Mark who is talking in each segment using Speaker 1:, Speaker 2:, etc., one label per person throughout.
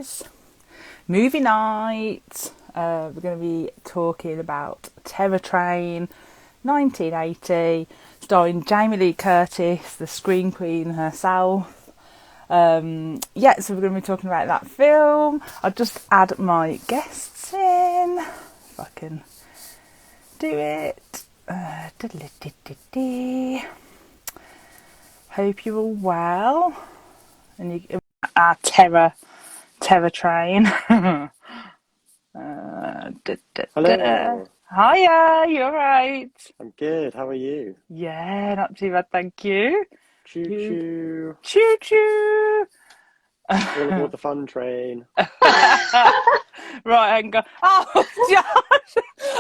Speaker 1: guys. Movie night. We're going to be talking about Terror Train, 1980, starring Jamie Lee Curtis, the Scream Queen herself. So we're going to be talking about that film. I'll just add my guests in, if I can do it. Hope you're all well. And our Terror Train.
Speaker 2: Hello.
Speaker 1: Hiya, you alright?
Speaker 2: I'm good. How are you?
Speaker 1: Yeah, not too bad, thank you.
Speaker 2: Choo choo.
Speaker 1: Choo choo.
Speaker 2: All aboard the fun train.
Speaker 1: Right, hang on. Oh, Josh,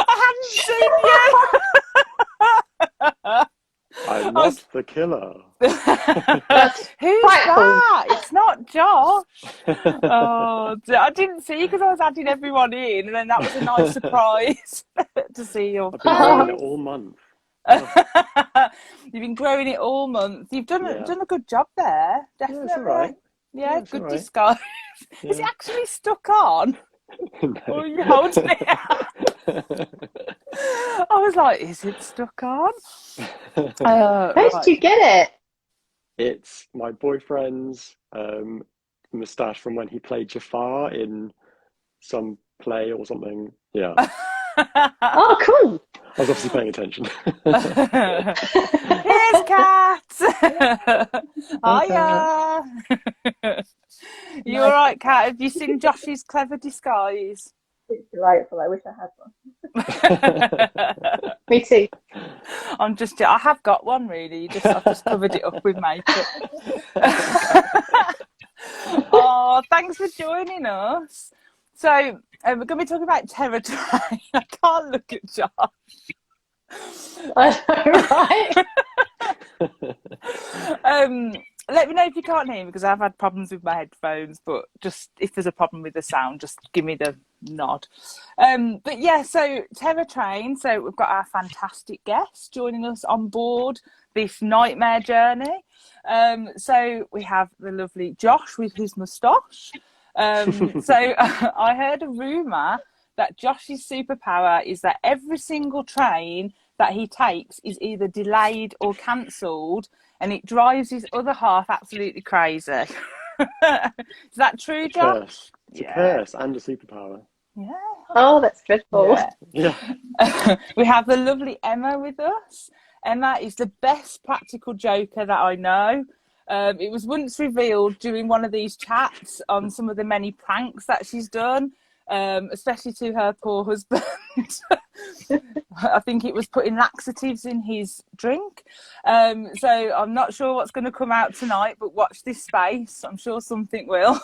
Speaker 1: I hadn't seen you.
Speaker 2: I'm not the killer.
Speaker 1: Who's that? It's not Josh. Oh, I didn't see because I was adding everyone in, and then that was a nice surprise to see your
Speaker 2: I've been growing it all month.
Speaker 1: You've been growing it all month. You've done
Speaker 2: Yeah.
Speaker 1: a good job there,
Speaker 2: Yeah,
Speaker 1: definitely.
Speaker 2: it's all right.
Speaker 1: Yeah,
Speaker 2: it's
Speaker 1: good
Speaker 2: all right.
Speaker 1: disguise.
Speaker 2: Yeah.
Speaker 1: Is it actually stuck on?
Speaker 2: No.
Speaker 1: Or are you holding it? I was like, is it stuck on?
Speaker 3: How did you get it?
Speaker 2: It's my boyfriend's moustache from when he played Jafar in some play or something. Yeah.
Speaker 3: Oh, cool.
Speaker 2: I was obviously paying attention.
Speaker 1: Here's Kat. Hiya. You all right, Kat? Have you seen Josh's clever disguise?
Speaker 3: It's delightful. I wish I had one. Me too.
Speaker 1: I have got one really. I've just covered it up with makeup. Oh, thanks for joining us. So we're going to be talking about Terror Train. I can't look at Josh.
Speaker 3: I know, right?
Speaker 1: Let me know if you can't hear me because I've had problems with my headphones, but just if there's a problem with the sound, just give me the nod. But yeah, so Terror Train. So we've got our fantastic guests joining us on board this nightmare journey. So we have the lovely Josh with his moustache. I heard a rumour that Josh's superpower is that every single train that he takes is either delayed or cancelled, and it drives his other half absolutely crazy. Is that true, Josh?
Speaker 2: Curse. It's a curse and a superpower.
Speaker 1: Yeah.
Speaker 3: Oh, that's dreadful.
Speaker 1: Yeah.
Speaker 2: Yeah.
Speaker 1: We have the lovely Emma with us. Emma is the best practical joker that I know. It was once revealed during one of these chats on some of the many pranks that she's done, especially to her poor husband. I think it was putting laxatives in his drink. So I'm not sure what's going to come out tonight, but watch this space. I'm sure something will.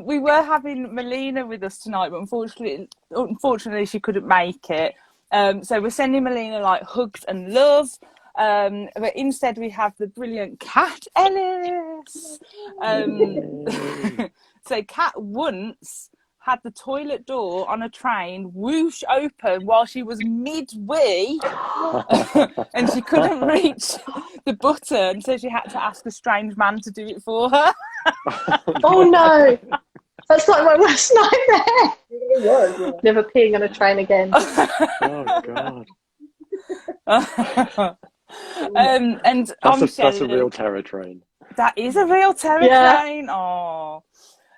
Speaker 1: We were having Melina with us tonight, but unfortunately she couldn't make it. So we're sending Melina like hugs and love. But instead we have the brilliant Kat Ellis. So Kat once had the toilet door on a train whoosh open while she was mid-wee and she couldn't reach the button, so she had to ask a strange man to do it for her.
Speaker 3: Oh no, that's like my worst nightmare. It was. Yeah. Never peeing on a train again.
Speaker 2: Oh God.
Speaker 1: And
Speaker 2: That's a real terror train.
Speaker 1: That is a real terror train. Oh.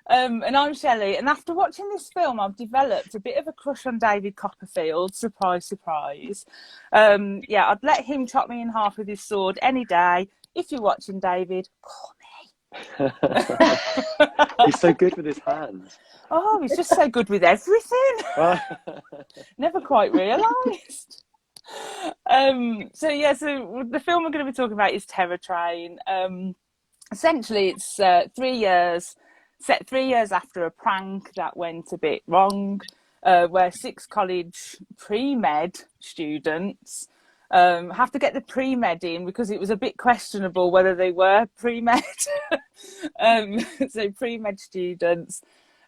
Speaker 1: And I'm Shelley, and after watching this film, I've developed a bit of a crush on David Copperfield. Surprise, surprise. I'd let him chop me in half with his sword any day. If you're watching, David, call me.
Speaker 2: He's so good with his hands.
Speaker 1: Oh, he's just so good with everything. Never quite realised. So the film we're going to be talking about is Terror Train. Essentially, it's 3 years. Set 3 years after a prank that went a bit wrong, where 6 college pre-med students have to get the pre-med in because it was a bit questionable whether they were pre-med. So pre-med students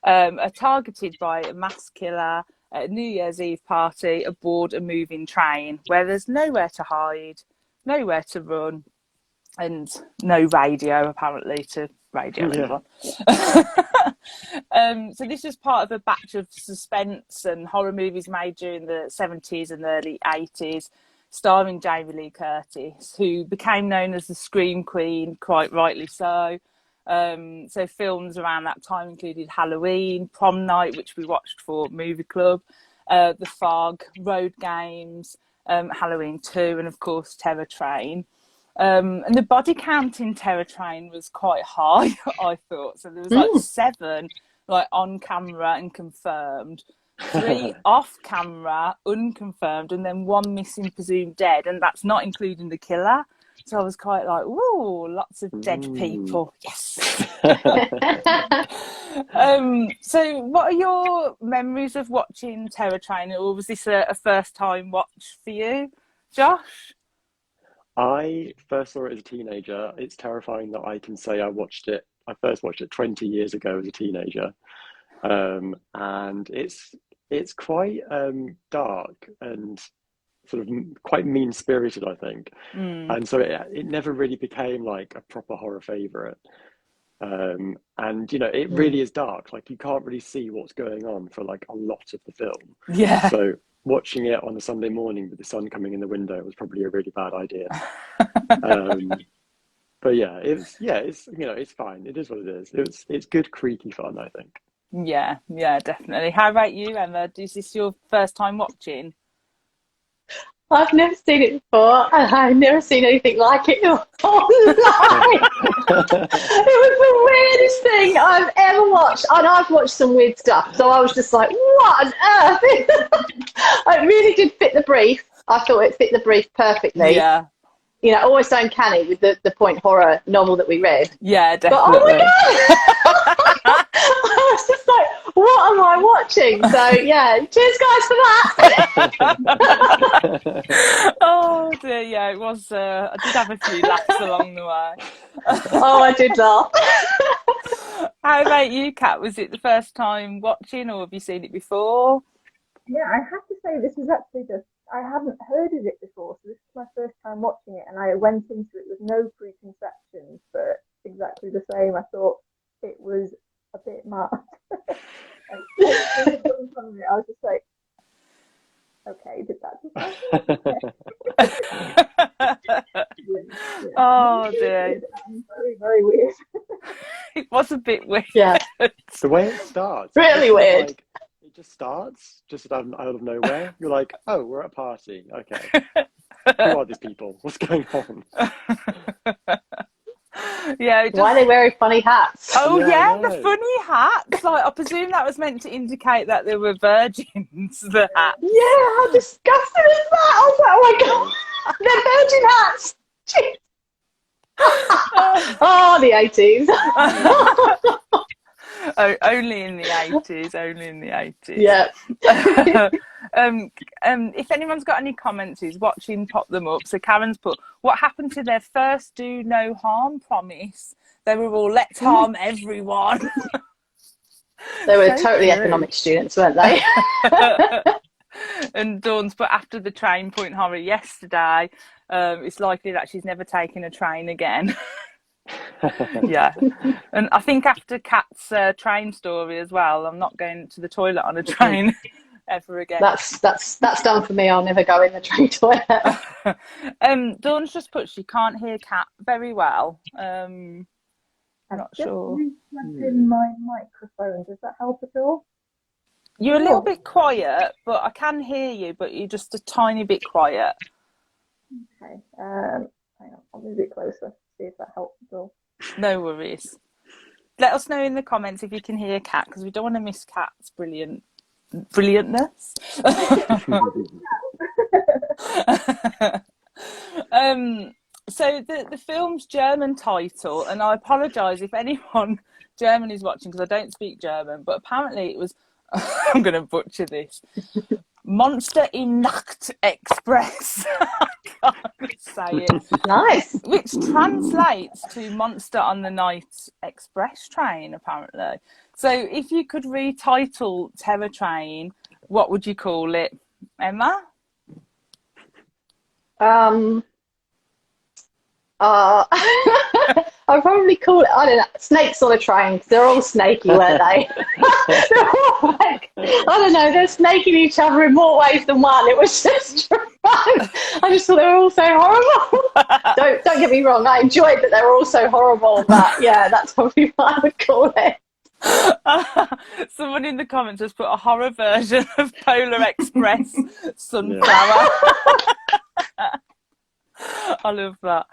Speaker 1: are targeted by a mass killer at a New Year's Eve party aboard a moving train where there's nowhere to hide, nowhere to run, and no radio apparently to radio
Speaker 2: Yeah.
Speaker 1: So this was part of a batch of suspense and horror movies made during the 70s and early 80s, starring Jamie Lee Curtis, who became known as the Scream Queen, quite rightly so. So films around that time included Halloween, Prom Night, which we watched for Movie Club, The Fog, Road Games, Halloween 2, and of course Terror Train. And the body count in Terror Train was quite high, I thought. So there was like 7 like on camera and confirmed, 3 off camera, unconfirmed, and then 1 missing, presumed dead, and that's not including the killer. So I was quite like, ooh, lots of dead people. Yes. So what are your memories of watching Terror Train, or was this a first time watch for you, Josh?
Speaker 2: I first saw it as a teenager. It's terrifying that I can say I first watched it 20 years ago as a teenager. And it's quite dark and sort of quite mean-spirited, I think. And so it never really became like a proper horror favorite. And you know, it really is dark. Like you can't really see what's going on for like a lot of the film.
Speaker 1: Yeah.
Speaker 2: So watching it on a Sunday morning with the sun coming in the window was probably a really bad idea. But yeah, it's you know, it's fine. It is what it is. It's good creaky fun, I think.
Speaker 1: Yeah, definitely. How about you, Emma? Is this your first time watching?
Speaker 3: I've never seen it before, and I've never seen anything like it online. It was the weirdest thing I've ever watched, and I've watched some weird stuff, so I was just like, what on earth? It really did fit the brief. I thought it fit the brief perfectly.
Speaker 1: Yeah.
Speaker 3: You know, almost uncanny with the point horror novel that we read.
Speaker 1: Yeah, definitely.
Speaker 3: But, oh my God! I was just like, what am I watching? So, yeah, cheers, guys, for that.
Speaker 1: Oh, dear, yeah, it was. I did have a few laughs along the way.
Speaker 3: Oh, I did laugh.
Speaker 1: How about you, Kat? Was it the first time watching, or have you seen it before?
Speaker 4: Yeah, I have to say this is actually I hadn't heard of it before, so this is my first time watching it, and I went into it with no preconceptions, but exactly the same. I thought it was a bit mad. I was just like, okay, did that just happen? Yeah.
Speaker 1: Oh, dear.
Speaker 4: Very, very weird.
Speaker 1: It was a bit weird.
Speaker 3: Yeah.
Speaker 2: The way it starts,
Speaker 3: Really weird.
Speaker 2: Like, it just starts just out of nowhere. You're like, oh, we're at a party. Okay. Who are these people? What's going on?
Speaker 1: Yeah.
Speaker 3: Why are they wearing funny hats?
Speaker 1: Oh,
Speaker 2: Yeah,
Speaker 1: the funny hats. Like, I presume that was meant to indicate that they were virgins, the hats.
Speaker 3: Yeah, how disgusting is that? I was like, oh my God, they're virgin hats. Jeez. Oh, the 80s.
Speaker 1: Oh, only in the 80s, only in the 80s.
Speaker 3: Yeah.
Speaker 1: If anyone's got any comments who's watching, pop them up. So Karen's put, what happened to their first do no harm promise? They were all, let's harm everyone.
Speaker 3: They were
Speaker 1: So
Speaker 3: totally
Speaker 1: true.
Speaker 3: economics students, weren't they?
Speaker 1: And Dawn's put, after the train point horror yesterday, it's likely that she's never taken a train again. Yeah, and I think after Kat's train story as well, I'm not going to the toilet on a train ever again.
Speaker 3: That's done for me. I'll never go in the train toilet.
Speaker 1: Dawn's just put she can't hear Kat very well. I'm not sure.
Speaker 4: Plugged in my microphone. Does that help at all?
Speaker 1: You're a little bit quiet, but I can hear you, but you're just a tiny bit quiet.
Speaker 4: Okay. Hang on, I'll move it closer. See if that helps at all.
Speaker 1: No worries. Let us know in the comments if you can hear Kat, because we don't want to miss Kat's brilliantness. So the film's German title, and I apologise if anyone German is watching because I don't speak German, but apparently it was, I'm going to butcher this, Monster im Nacht Express. I can't say it.
Speaker 3: Nice.
Speaker 1: Which translates to Monster on the Night Express train, apparently. So if you could retitle Terror Train, what would you call it, Emma?
Speaker 3: I'd probably call it, I don't know, Snakes on a Train, because they're all snaky, weren't they? They're all like, I don't know, they're snaking each other in more ways than one. It was just I just thought they were all so horrible. Don't get me wrong, I enjoyed that they were all so horrible, but yeah, that's probably what I would call it.
Speaker 1: Someone in the comments has put a horror version of Polar Express Sunflower. I love that.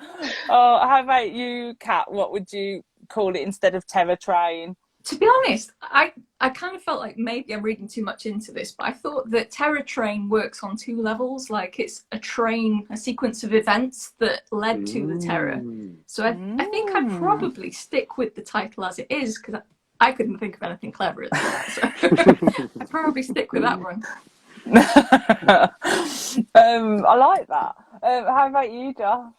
Speaker 1: Oh, how about you, Kat? What would you call it instead of Terror Train?
Speaker 5: To be honest, I kind of felt like maybe I'm reading too much into this, but I thought that Terror Train works on two levels. Like it's a sequence of events that led to the terror. So I think I'd probably stick with the title as it is, because I couldn't think of anything clever at the moment. So I'd probably stick with that one.
Speaker 1: I like that. How about you, Josh?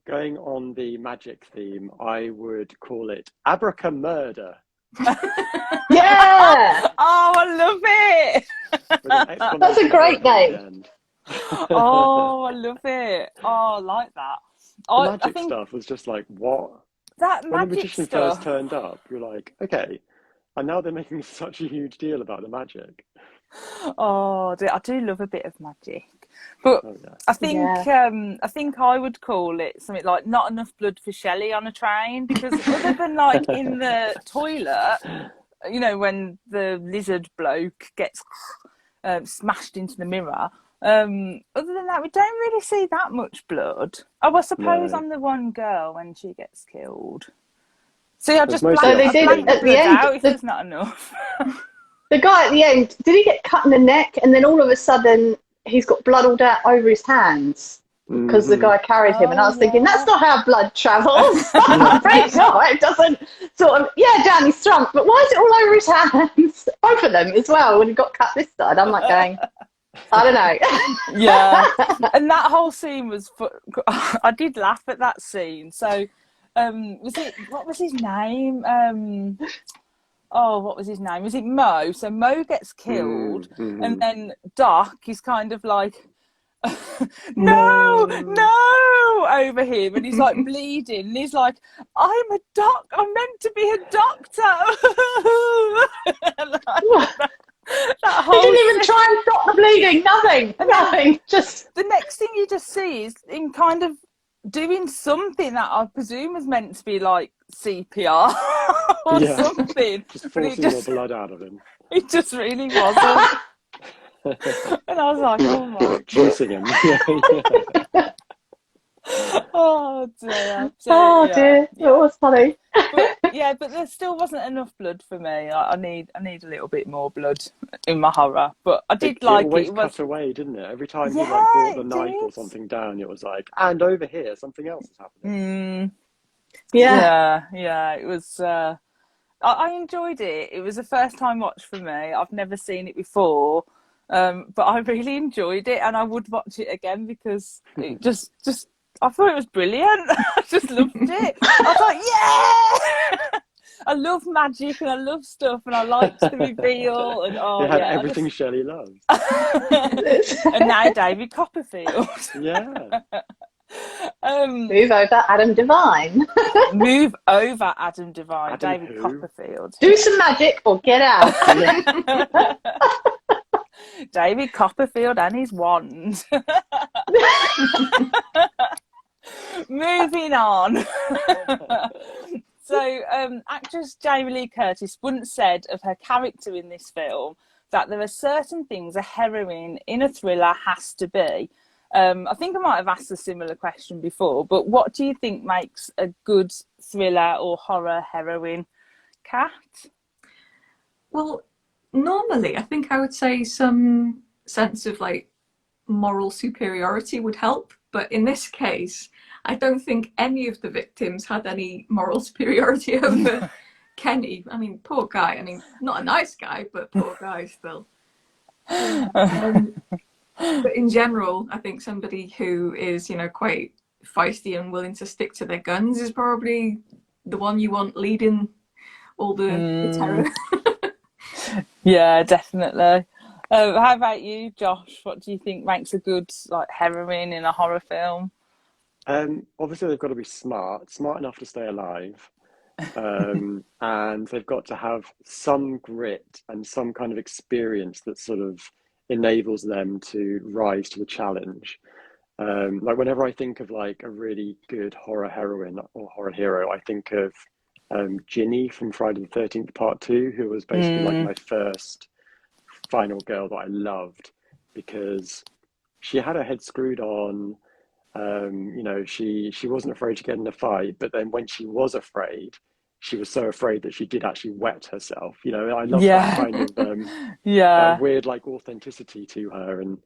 Speaker 2: Going on the magic theme, I would call it Abracamurder.
Speaker 3: Yeah!
Speaker 1: Oh, I love it!
Speaker 3: That's a great name.
Speaker 1: Oh, I love it. Oh, I like that.
Speaker 2: The magic stuff was just like, what?
Speaker 1: That
Speaker 2: when the
Speaker 1: magic
Speaker 2: magician
Speaker 1: stuff.
Speaker 2: first turned up, you're like, okay. And now they're making such a huge deal about the magic.
Speaker 1: Oh, I do love a bit of magic. But I think I think I would call it something like Not Enough Blood for Shelley on a Train, because other than like in the toilet, you know, when the lizard bloke gets smashed into the mirror, other than that, we don't really see that much blood. Oh, I suppose on the one girl when she gets killed. See, I just blanked the blood out if there's not enough.
Speaker 3: The guy at the end, did he get cut in the neck and then all of a sudden he's got blood all over his hands because the guy carried him? And I was thinking, that's not how blood travels. I'm pretty sure it doesn't sort of, down his trunk, but why is it all over his hands? Both of them as well when he got cut this side. I'm like going, I don't know.
Speaker 1: Yeah. And that whole scene was, I did laugh at that scene. So, what was his name? What was his name? Was it Mo? So Mo gets killed, and then Doc is kind of like, no, over him, and he's like bleeding, and he's like, I'm a doc. I'm meant to be a doctor.
Speaker 3: He didn't even try and stop the bleeding. Nothing. Just
Speaker 1: the next thing you just see is him kind of doing something that I presume was meant to be like CPR or something.
Speaker 2: Just forcing more blood out of him.
Speaker 1: It just really wasn't. And I was like, oh my.
Speaker 2: Juicing him.
Speaker 1: Oh dear.
Speaker 3: So, dear. It was funny.
Speaker 1: But there still wasn't enough blood for me. I need a little bit more blood in my horror. But I did like it.
Speaker 2: It always cut away, didn't it? Every time he brought the knife or something down, it was like, and over here, something else is happening.
Speaker 1: Yeah. It was. I enjoyed it. It was a first time watch for me. I've never seen it before. But I really enjoyed it, and I would watch it again because it just I thought it was brilliant. I just loved it. I was like, yeah! I love magic and I love stuff and I liked the reveal. And
Speaker 2: it had everything Shelley loves.
Speaker 1: And now David Copperfield.
Speaker 2: Yeah.
Speaker 3: Move over Adam Devine.
Speaker 1: Move over Adam Devine.
Speaker 2: Adam
Speaker 1: David
Speaker 2: who?
Speaker 1: Copperfield.
Speaker 3: Do some magic or get out.
Speaker 1: David Copperfield and his wand. Moving on. So, actress Jamie Lee Curtis once said of her character in this film that there are certain things a heroine in a thriller has to be. I think I might have asked a similar question before, but what do you think makes a good thriller or horror heroine? Kat?
Speaker 5: Well, normally I think I would say some sense of like moral superiority would help, but in this case I don't think any of the victims had any moral superiority over Kenny. I mean, poor guy. I mean, not a nice guy, but poor guy still. But in general, I think somebody who is, quite feisty and willing to stick to their guns is probably the one you want leading all the terror.
Speaker 1: Yeah, definitely. How about you, Josh? What do you think makes a good heroine in a horror film?
Speaker 2: Obviously they've got to be smart enough to stay alive, and they've got to have some grit and some kind of experience that sort of enables them to rise to the challenge. Like whenever I think of like a really good horror heroine or horror hero, I think of Ginny from Friday the 13th Part 2, who was basically like my first final girl that I loved because she had her head screwed on. You know, she wasn't afraid to get in a fight, but then when she was afraid, she was so afraid that she did actually wet herself. You know, I love that kind of that weird like authenticity to her, and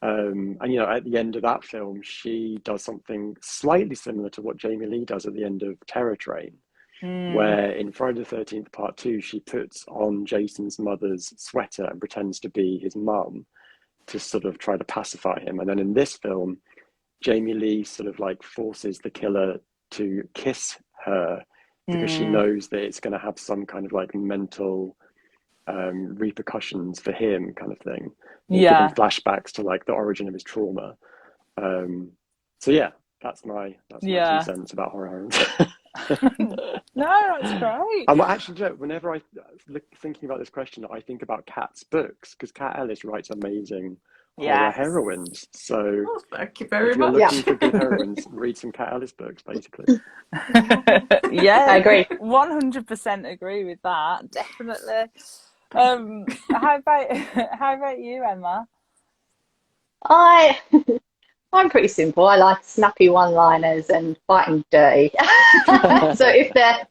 Speaker 2: you know, at the end of that film, she does something slightly similar to what Jamie Lee does at the end of Terror Train, where in Friday the 13th Part 2, she puts on Jason's mother's sweater and pretends to be his mum to sort of try to pacify him. And then in this film, Jamie Lee sort of like forces the killer to kiss her because she knows that it's going to have some kind of like mental repercussions for him, kind of thing. Giving flashbacks to like the origin of his trauma. So yeah, that's my 2 cents about horror heroines.
Speaker 1: No, that's great.
Speaker 2: And actually, Joe, whenever I thinking about this question, I think about Kat's books because Kat Ellis writes amazing horror heroines. So
Speaker 5: thank you very
Speaker 2: if you're
Speaker 5: much.
Speaker 2: looking for good heroines, read some Kat Ellis books, basically.
Speaker 1: Yeah,
Speaker 3: I agree.
Speaker 1: 100% agree with that. Definitely. How about you, Emma?
Speaker 3: I'm pretty simple. I like snappy one-liners and fighting dirty. So if they're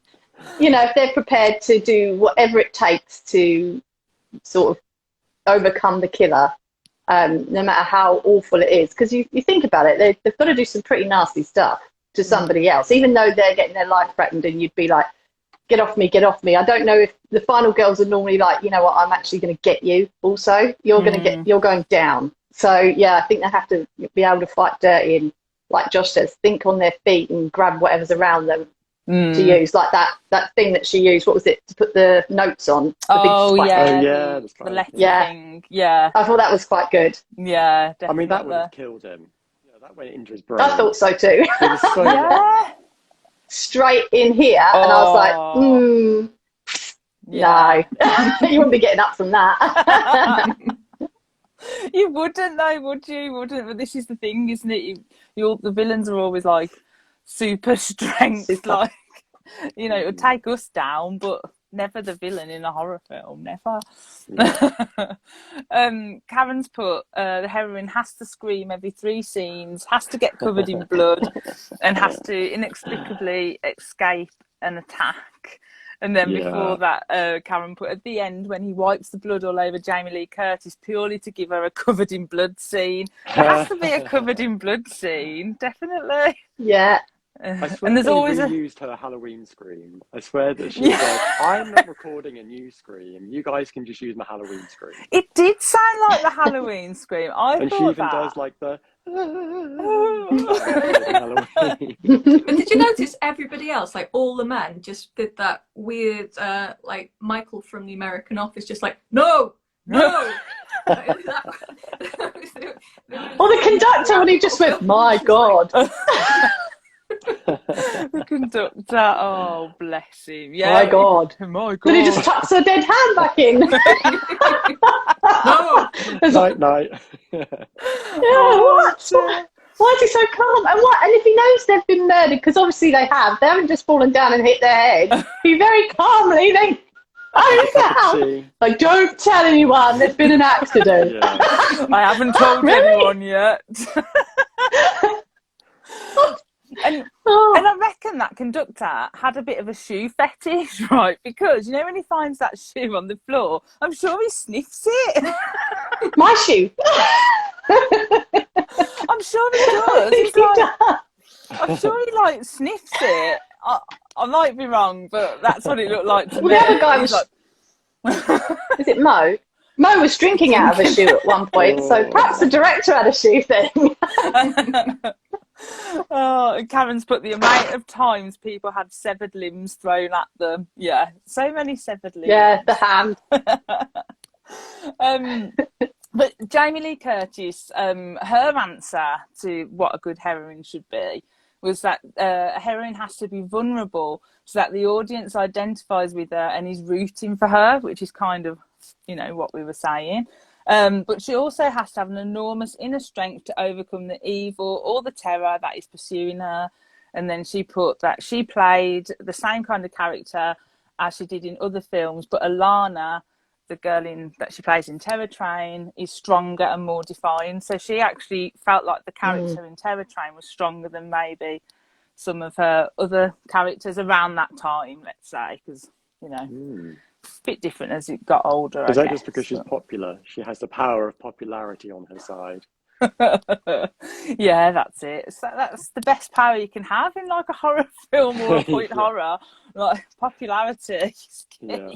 Speaker 3: prepared to do whatever it takes to sort of overcome the killer, no matter how awful it is, because you think about it, they've got to do some pretty nasty stuff to somebody else, even though they're getting their life threatened, and you'd be like, get off me, get off me. I don't know if the final girls are normally like, you know what, I'm actually going to get you also. You're going down. So yeah, I think they have to be able to fight dirty and, like Josh says, think on their feet and grab whatever's around them to use. Like that thing that she used, what was it, to put the notes on?
Speaker 1: The letter thing. Yeah.
Speaker 3: I thought that was quite good.
Speaker 1: Yeah, definitely.
Speaker 2: I mean, that would have killed him. You know, that went into his brain.
Speaker 3: I thought so too.
Speaker 2: It was so
Speaker 3: straight in here, and I was like, no, you wouldn't be getting up from that.
Speaker 1: You wouldn't though, would you? Wouldn't. But this is the thing, isn't it? The villains are always like super strength, like, you know, it would take us down, but never the villain in a horror film, never. Karen's put the heroine has to scream every 3 scenes, has to get covered in blood, and has to inexplicably escape an attack. And then before that, Karen put at the end when he wipes the blood all over Jamie Lee Curtis purely to give her a covered in blood scene. There has to be a covered in blood scene, definitely.
Speaker 3: Yeah.
Speaker 2: I swear
Speaker 1: And there's
Speaker 2: they
Speaker 1: always
Speaker 2: reused her Halloween scream. I swear that she was like, I'm not recording a new scream. You guys can just use my Halloween scream.
Speaker 1: It did sound like the Halloween scream.
Speaker 2: And she even does like the Halloween.
Speaker 5: But did you notice everybody else, like all the men, just did that weird, like Michael from The American Office, just like, no.
Speaker 3: Or the conductor when he just went, my God.
Speaker 1: The conductor, oh bless him. Yeah.
Speaker 3: My God.
Speaker 1: My God.
Speaker 3: But he just tucks her dead hand back in.
Speaker 5: No.
Speaker 2: Night.
Speaker 3: Why is he so calm? And if he knows they've been murdered, because obviously they haven't just fallen down and hit their head. He very calmly then goes down. Like, don't tell anyone there's been an accident.
Speaker 2: Yeah.
Speaker 1: I haven't told anyone yet. And I reckon that conductor had a bit of a shoe fetish, right? Because, you know, when he finds that shoe on the floor, I'm sure he sniffs it.
Speaker 3: My shoe.
Speaker 1: I'm sure he does. He's like, I'm sure he, like, sniffs it. I might be wrong, but that's what it looked like to me.
Speaker 3: The other guy was
Speaker 1: like...
Speaker 3: Is it Mo? Mo was drinking out of a shoe at one point, so perhaps the director had a shoe thing.
Speaker 1: Oh, Karen's put the amount of times people had severed limbs thrown at them. Yeah, so many severed limbs.
Speaker 3: Yeah, the hand.
Speaker 1: But Jamie Lee Curtis, her answer to what a good heroine should be was that a heroine has to be vulnerable so that the audience identifies with her and is rooting for her, which is kind of, you know, what we were saying. But she also has to have an enormous inner strength to overcome the evil or the terror that is pursuing her. And then she put that she played the same kind of character as she did in other films, but Alana, the girl that she plays in Terror Train, is stronger and more defined. So she actually felt like the character in Terror Train was stronger than maybe some of her other characters around that time, let's say, because, you know, a bit different as it got older.
Speaker 2: Is that just because she's popular? She has the power of popularity on her side.
Speaker 1: Yeah, that's it. So that's the best power you can have in like a horror film or a point horror, like popularity.
Speaker 2: Yeah.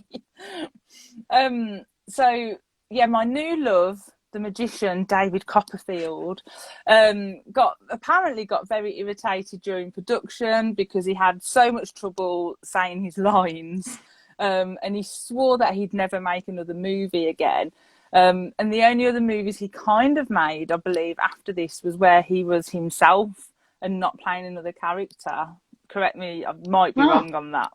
Speaker 1: So yeah, my new love, the magician David Copperfield, apparently got very irritated during production because he had so much trouble saying his lines, and he swore that he'd never make another movie again. And the only other movies he kind of made, I believe, after this was where he was himself and not playing another character. Correct me, I might be wrong on that.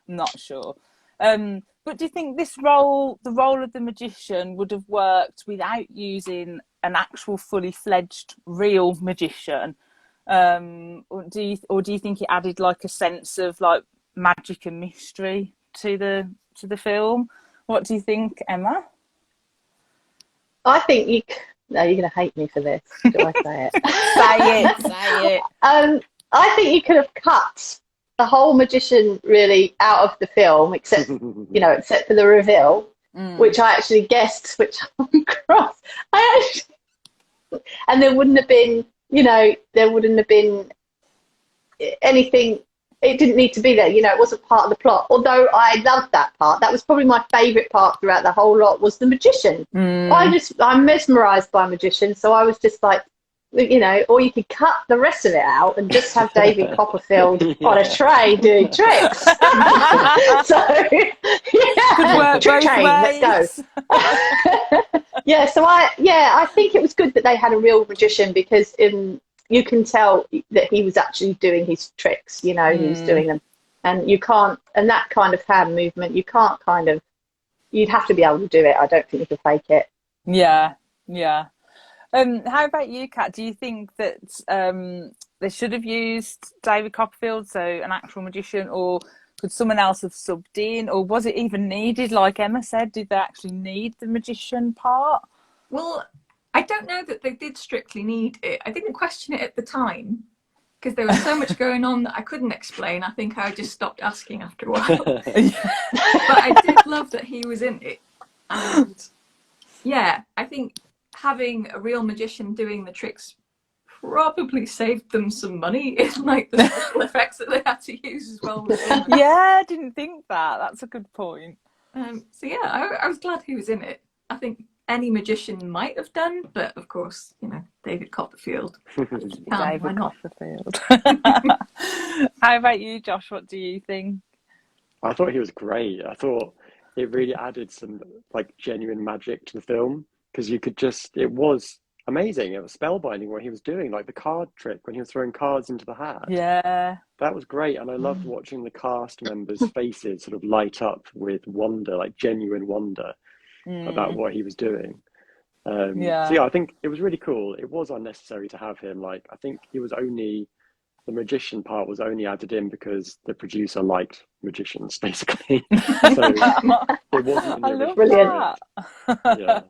Speaker 1: I'm not sure. But do you think the role of the magician would have worked without using an actual fully fledged real magician? Or do you think it added like a sense of like magic and mystery to the film? What do you think, Emma?
Speaker 3: I think no, you're going to hate me for this. Do I say it?
Speaker 1: Say it.
Speaker 3: I think you could have cut the whole magician really out of the film, except for the reveal, which I actually guessed, which I'm cross. And there wouldn't have been, anything. It didn't need to be there, it wasn't part of the plot. Although I loved that part. That was probably my favourite part throughout the whole lot, was the magician. I'm mesmerised by magicians, so I was just like, or you could cut the rest of it out and just have David Copperfield on a tray doing tricks. So, yeah, trick train, let's go. I think it was good that they had a real magician, because you can tell that he was actually doing his tricks, he was doing them. And and that kind of hand movement, you'd have to be able to do it. I don't think you could fake it.
Speaker 1: Yeah. How about you, Kat? Do you think that they should have used David Copperfield, so an actual magician, or could someone else have subbed in, or was it even needed? Like Emma said, did they actually need the magician part?
Speaker 5: Well, I don't know that they did strictly need it. I didn't question it at the time because there was so much going on that I couldn't explain. I think I just stopped asking after a while. But I did love that he was in it. And yeah, I think having a real magician doing the tricks probably saved them some money in like the special effects that they had to use as well.
Speaker 1: Yeah, I didn't think that. That's a good point.
Speaker 5: So yeah, I was glad he was in it. I think any magician might have done, but of course, David Copperfield.
Speaker 1: David Copperfield. How about you, Josh? What do you think?
Speaker 2: I thought he was great. I thought it really added some like genuine magic to the film, because it was amazing. It was spellbinding what he was doing, like the card trick when he was throwing cards into the hat.
Speaker 1: Yeah.
Speaker 2: That was great. And I loved watching the cast members' faces sort of light up with wonder, like genuine wonder about what he was doing. So yeah, I think it was really cool. It was unnecessary to have him. Like, I think the magician part was only added in because the producer liked magicians, basically. So it wasn't in the
Speaker 3: brilliant.
Speaker 2: Yeah.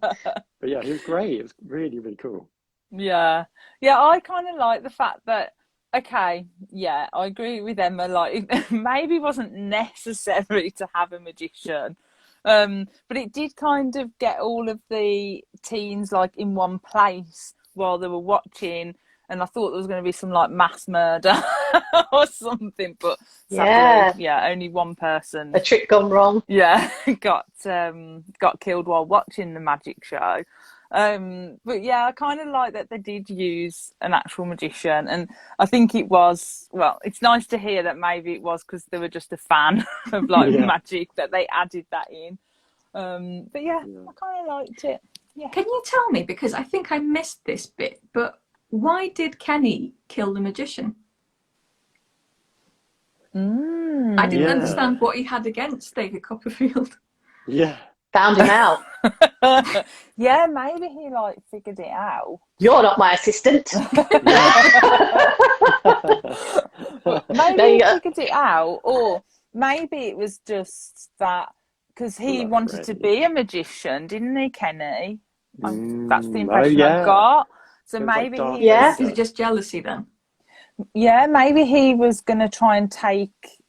Speaker 2: But yeah, he was great. It was really, really cool.
Speaker 1: Yeah, I kind of like the fact that, okay, yeah, I agree with Emma, like maybe it wasn't necessary to have a magician, but it did kind of get all of the teens like in one place while they were watching, and I thought there was going to be some like mass murder or something, but sadly, only one person,
Speaker 3: a trick gone wrong,
Speaker 1: got killed while watching the magic show. But yeah, I kind of like that they did use an actual magician, and I think it was, well, it's nice to hear that maybe it was because they were just a fan of like magic that they added that in. But yeah, I kind of liked it. Yeah.
Speaker 5: Can you tell me, because I think I missed this bit, but why did Kenny kill the magician? I didn't
Speaker 2: Yeah.
Speaker 5: understand what he had against David Copperfield.
Speaker 2: Yeah.
Speaker 3: Found him out.
Speaker 1: Yeah, maybe he like figured it out.
Speaker 3: You're not my assistant.
Speaker 1: But maybe
Speaker 3: There you
Speaker 1: he
Speaker 3: go.
Speaker 1: figured it out, or maybe it was just that because he
Speaker 2: Love
Speaker 1: wanted to
Speaker 2: Freddy.
Speaker 1: be a magician, didn't he, Kenny? That's the
Speaker 2: Oh
Speaker 1: impression I
Speaker 2: yeah.
Speaker 1: got. So
Speaker 2: It was like
Speaker 1: maybe
Speaker 2: Darth
Speaker 1: he
Speaker 3: Yeah.
Speaker 1: was,
Speaker 5: Is it just jealousy then?
Speaker 1: yeah, maybe he was going to try and take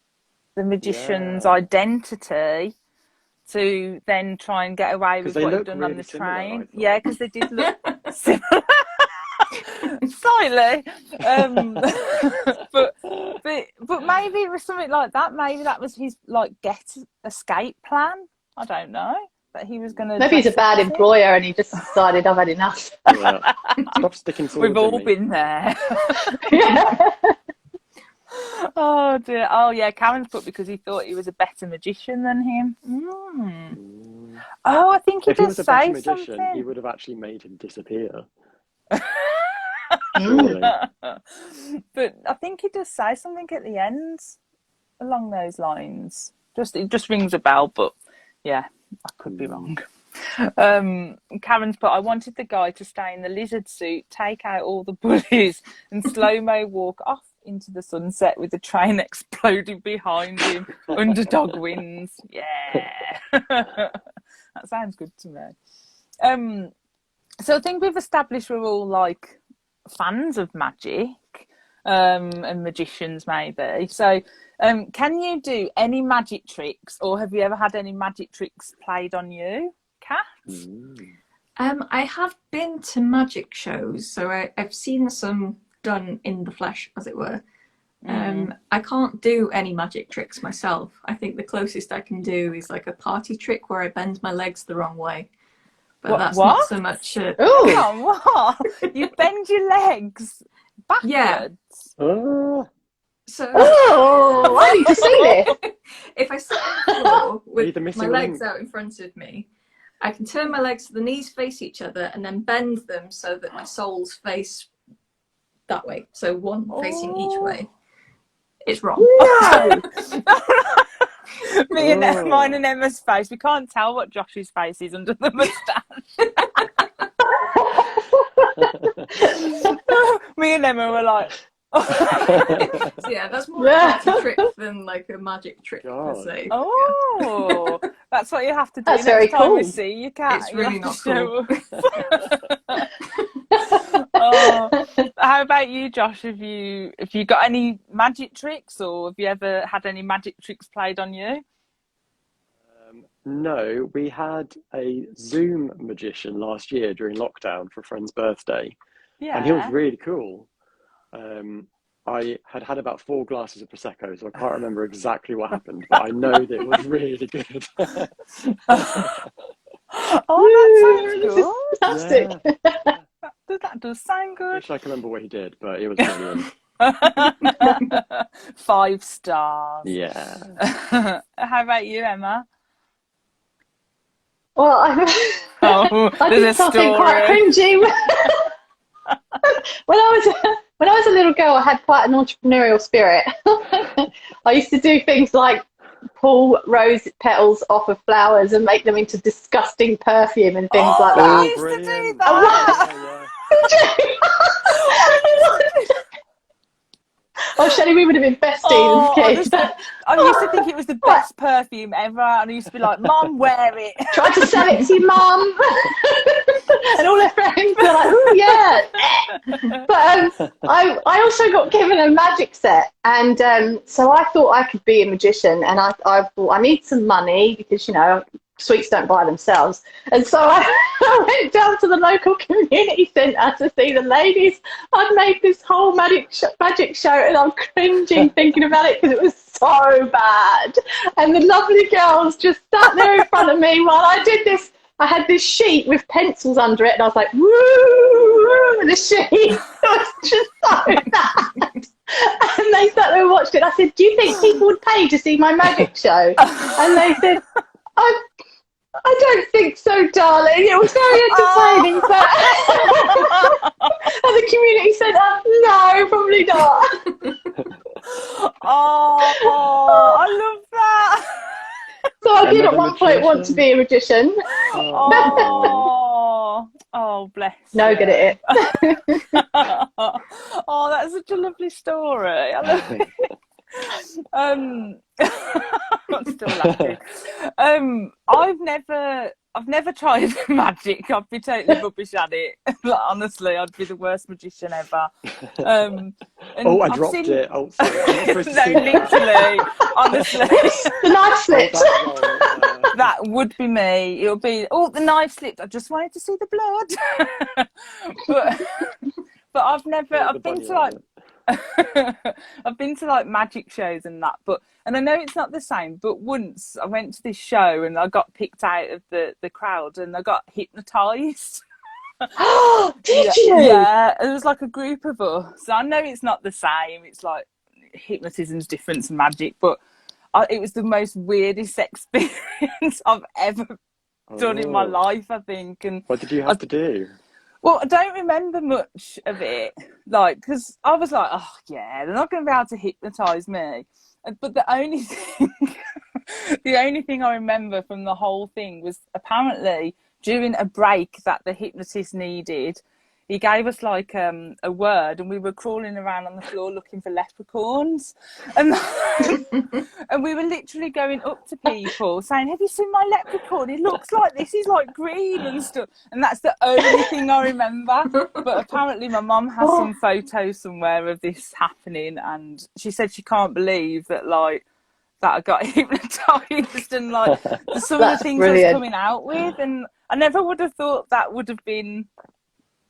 Speaker 1: the magician's
Speaker 2: Yeah.
Speaker 1: identity to then try and get away
Speaker 2: 'Cause
Speaker 1: with
Speaker 2: they
Speaker 1: what he'd
Speaker 2: look
Speaker 1: done on
Speaker 2: really
Speaker 1: the
Speaker 2: similar, I
Speaker 1: train.
Speaker 2: thought.
Speaker 1: Yeah, because they did look similar. Slightly. But maybe it was something like that. Maybe that was his like escape plan. I don't know. That he was going to.
Speaker 3: Maybe he's a bad employer and he just decided I've had enough.
Speaker 2: Yeah. Stop sticking swords
Speaker 1: We've
Speaker 2: in
Speaker 1: all
Speaker 2: me.
Speaker 1: been there.
Speaker 3: Yeah.
Speaker 1: Oh dear. Oh yeah, Karen's put because he thought he was a better magician than him. Oh, I think he
Speaker 2: If he
Speaker 1: does
Speaker 2: was a better
Speaker 1: say
Speaker 2: magician,
Speaker 1: something.
Speaker 2: he would have actually made him disappear.
Speaker 3: Mm.
Speaker 2: Surely.
Speaker 1: But I think he does say something at the end along those lines. It just rings a bell, but yeah, I could be wrong. Karen's put, I wanted the guy to stay in the lizard suit, take out all the bullies, and slow-mo walk off into the sunset with the train exploding behind him. Underdog wins. Yeah. That sounds good to me. So I think we've established we're all like fans of magic and magicians maybe. So can you do any magic tricks, or have you ever had any magic tricks played on you, Kat?
Speaker 5: I have been to magic shows, so I've seen some done in the flesh, as it were. I can't do any magic tricks myself. I think the closest I can do is like a party trick where I bend my legs the wrong way. But that's
Speaker 1: What?
Speaker 5: not so much.
Speaker 3: Ooh.
Speaker 1: Oh, what? You bend your legs backwards?
Speaker 5: Yeah.
Speaker 2: Oh,
Speaker 5: So
Speaker 3: Oh, I need to see this.
Speaker 5: if I sit on the floor
Speaker 2: You're
Speaker 5: with
Speaker 2: the missing
Speaker 5: my legs
Speaker 2: link.
Speaker 5: out in front of me, I can turn my legs so the knees face each other and then bend them so that my soles face that way. So one facing each way. It's wrong.
Speaker 3: No.
Speaker 1: Me and
Speaker 2: Oh.
Speaker 1: mine and Emma's face. We can't tell what Josh's face is under the moustache. Me and Emma were like,
Speaker 5: So yeah, that's more a party trick than like a magic trick per
Speaker 2: God.
Speaker 5: se.
Speaker 1: oh, that's what you have to do
Speaker 3: That's
Speaker 1: next
Speaker 3: very
Speaker 1: time we
Speaker 3: cool.
Speaker 1: see you, Kat.
Speaker 5: It's
Speaker 1: You
Speaker 5: really
Speaker 1: have
Speaker 5: not
Speaker 1: to show us. Oh, how about you, Josh? Have you got any magic tricks, or have you ever had any magic tricks played on you?
Speaker 2: No, we had a Zoom magician last year during lockdown for a friend's birthday,
Speaker 1: Yeah.
Speaker 2: and he was really cool. I had about 4 glasses of Prosecco, so I can't remember exactly what happened, but I know that it was really good.
Speaker 1: Oh, that
Speaker 3: This
Speaker 1: sounds
Speaker 3: is fantastic.
Speaker 2: Yeah.
Speaker 1: That does sound
Speaker 2: I
Speaker 1: good.
Speaker 2: wish I could remember what he did, but it was brilliant.
Speaker 1: 5 stars.
Speaker 2: Yeah.
Speaker 1: How about you, Emma?
Speaker 3: Well,
Speaker 1: Oh,
Speaker 3: I
Speaker 1: there's
Speaker 3: did
Speaker 1: a
Speaker 3: something quite
Speaker 1: story.
Speaker 3: cringy. When I was a little girl, I had quite an entrepreneurial spirit. I used to do things like pull rose petals off of flowers and make them into disgusting perfume and things like
Speaker 1: Oh,
Speaker 3: that.
Speaker 1: I used to do
Speaker 2: brilliant.
Speaker 1: that.
Speaker 2: Yeah,
Speaker 3: Oh, Shelley, we would have been besties
Speaker 1: Oh,
Speaker 3: as kids.
Speaker 1: I used to think it was the best perfume ever, and I used to be like, "Mom, wear it."
Speaker 3: Tried to sell it to your mum, and all her friends were like, "Oh yeah." But I also got given a magic set, and so I thought I could be a magician, and I thought I need some money because sweets don't buy themselves, and so I went down to the local community centre to see the ladies. I'd made this whole magic show, and I'm cringing thinking about it because it was so bad. And the lovely girls just sat there in front of me while I did this. I had this sheet with pencils under it, and I was like, woo, woo, with the sheet. It was just so bad. And they sat there and watched it. I said, do you think people would pay to see my magic show? And they said, I don't think so, darling. It was very entertaining, but and the community said, no, probably not.
Speaker 1: Oh, I love that.
Speaker 3: So I did at
Speaker 2: Another
Speaker 3: one point want to
Speaker 2: magician.
Speaker 3: be a magician.
Speaker 1: Oh, bless
Speaker 3: No
Speaker 1: you.
Speaker 3: good at it.
Speaker 1: Oh, that's such a lovely story. I love it. I'm still laughing. I've never tried magic. I'd be totally rubbish at it. Like, honestly, I'd be the worst magician ever. And
Speaker 2: Oh, I
Speaker 1: I've
Speaker 2: dropped
Speaker 1: seen...
Speaker 2: it. Oh, sorry. I'm not supposed to
Speaker 1: No,
Speaker 2: see that.
Speaker 1: literally, honestly.
Speaker 3: The knife
Speaker 2: Oh,
Speaker 3: slipped.
Speaker 2: that one.
Speaker 1: That would be me. It'll be, oh, the knife slipped. I just wanted to see the blood. but I've never.
Speaker 2: The
Speaker 1: I've been
Speaker 2: bunny
Speaker 1: to like.
Speaker 2: rabbit.
Speaker 1: I've been to like magic shows and that, and I know it's not the same. But once I went to this show and I got picked out of the crowd and I got hypnotized.
Speaker 3: Did you?
Speaker 1: Yeah, it was like a group of us. I know it's not the same. It's like hypnotism's different to magic, but it was the most weirdest experience I've ever done in my
Speaker 2: Oh.
Speaker 1: life, I think. And
Speaker 2: What did you have to do?
Speaker 1: well, I don't remember much of it, like, because I was like, oh yeah, they're not going to be able to hypnotise me. But the only thing, the only thing I remember from the whole thing was apparently during a break that the hypnotist needed, he gave us like a word, and we were crawling around on the floor looking for leprechauns, and and we were literally going up to people saying, "Have you seen my leprechaun? He looks like this. He's like green and stuff." And that's the only thing I remember. But apparently, my mum has some photos somewhere of this happening, and she said she can't believe that that I got hypnotised and like some of the things I was coming out with, and I never would have thought that would have been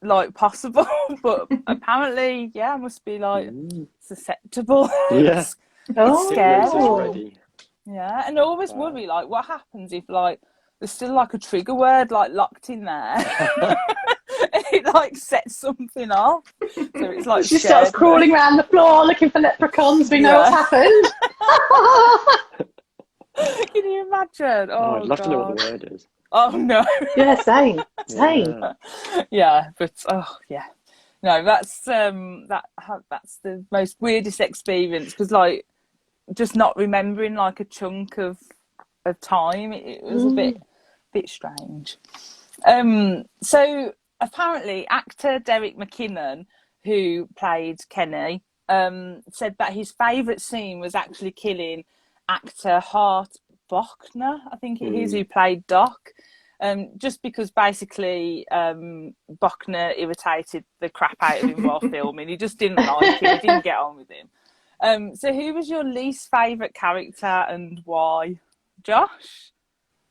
Speaker 1: like possible, but apparently, yeah, I must be like susceptible.
Speaker 2: Yeah.
Speaker 1: It's scary.
Speaker 2: Ready.
Speaker 1: Yeah, and I always worry like what happens if like there's still like a trigger word like locked in there. It like sets something off. So it's like
Speaker 3: she starts crawling around the floor looking for leprechauns. We know what's happened.
Speaker 1: Can you imagine?
Speaker 2: Oh, I'd love
Speaker 1: God.
Speaker 2: to know what the word is.
Speaker 1: Oh no.
Speaker 3: Yeah, same.
Speaker 1: Yeah, but oh yeah. No, that's that's the most weirdest experience, because like just not remembering like a chunk of time, it was a bit strange. So apparently actor Derek McKinnon, who played Kenny, said that his favourite scene was actually killing actor Hart Bochner, I think it is, who played Doc. Just because basically Bochner irritated the crap out of him while filming. He just didn't like him. He didn't get on with him. So who was your least favourite character and why? Josh?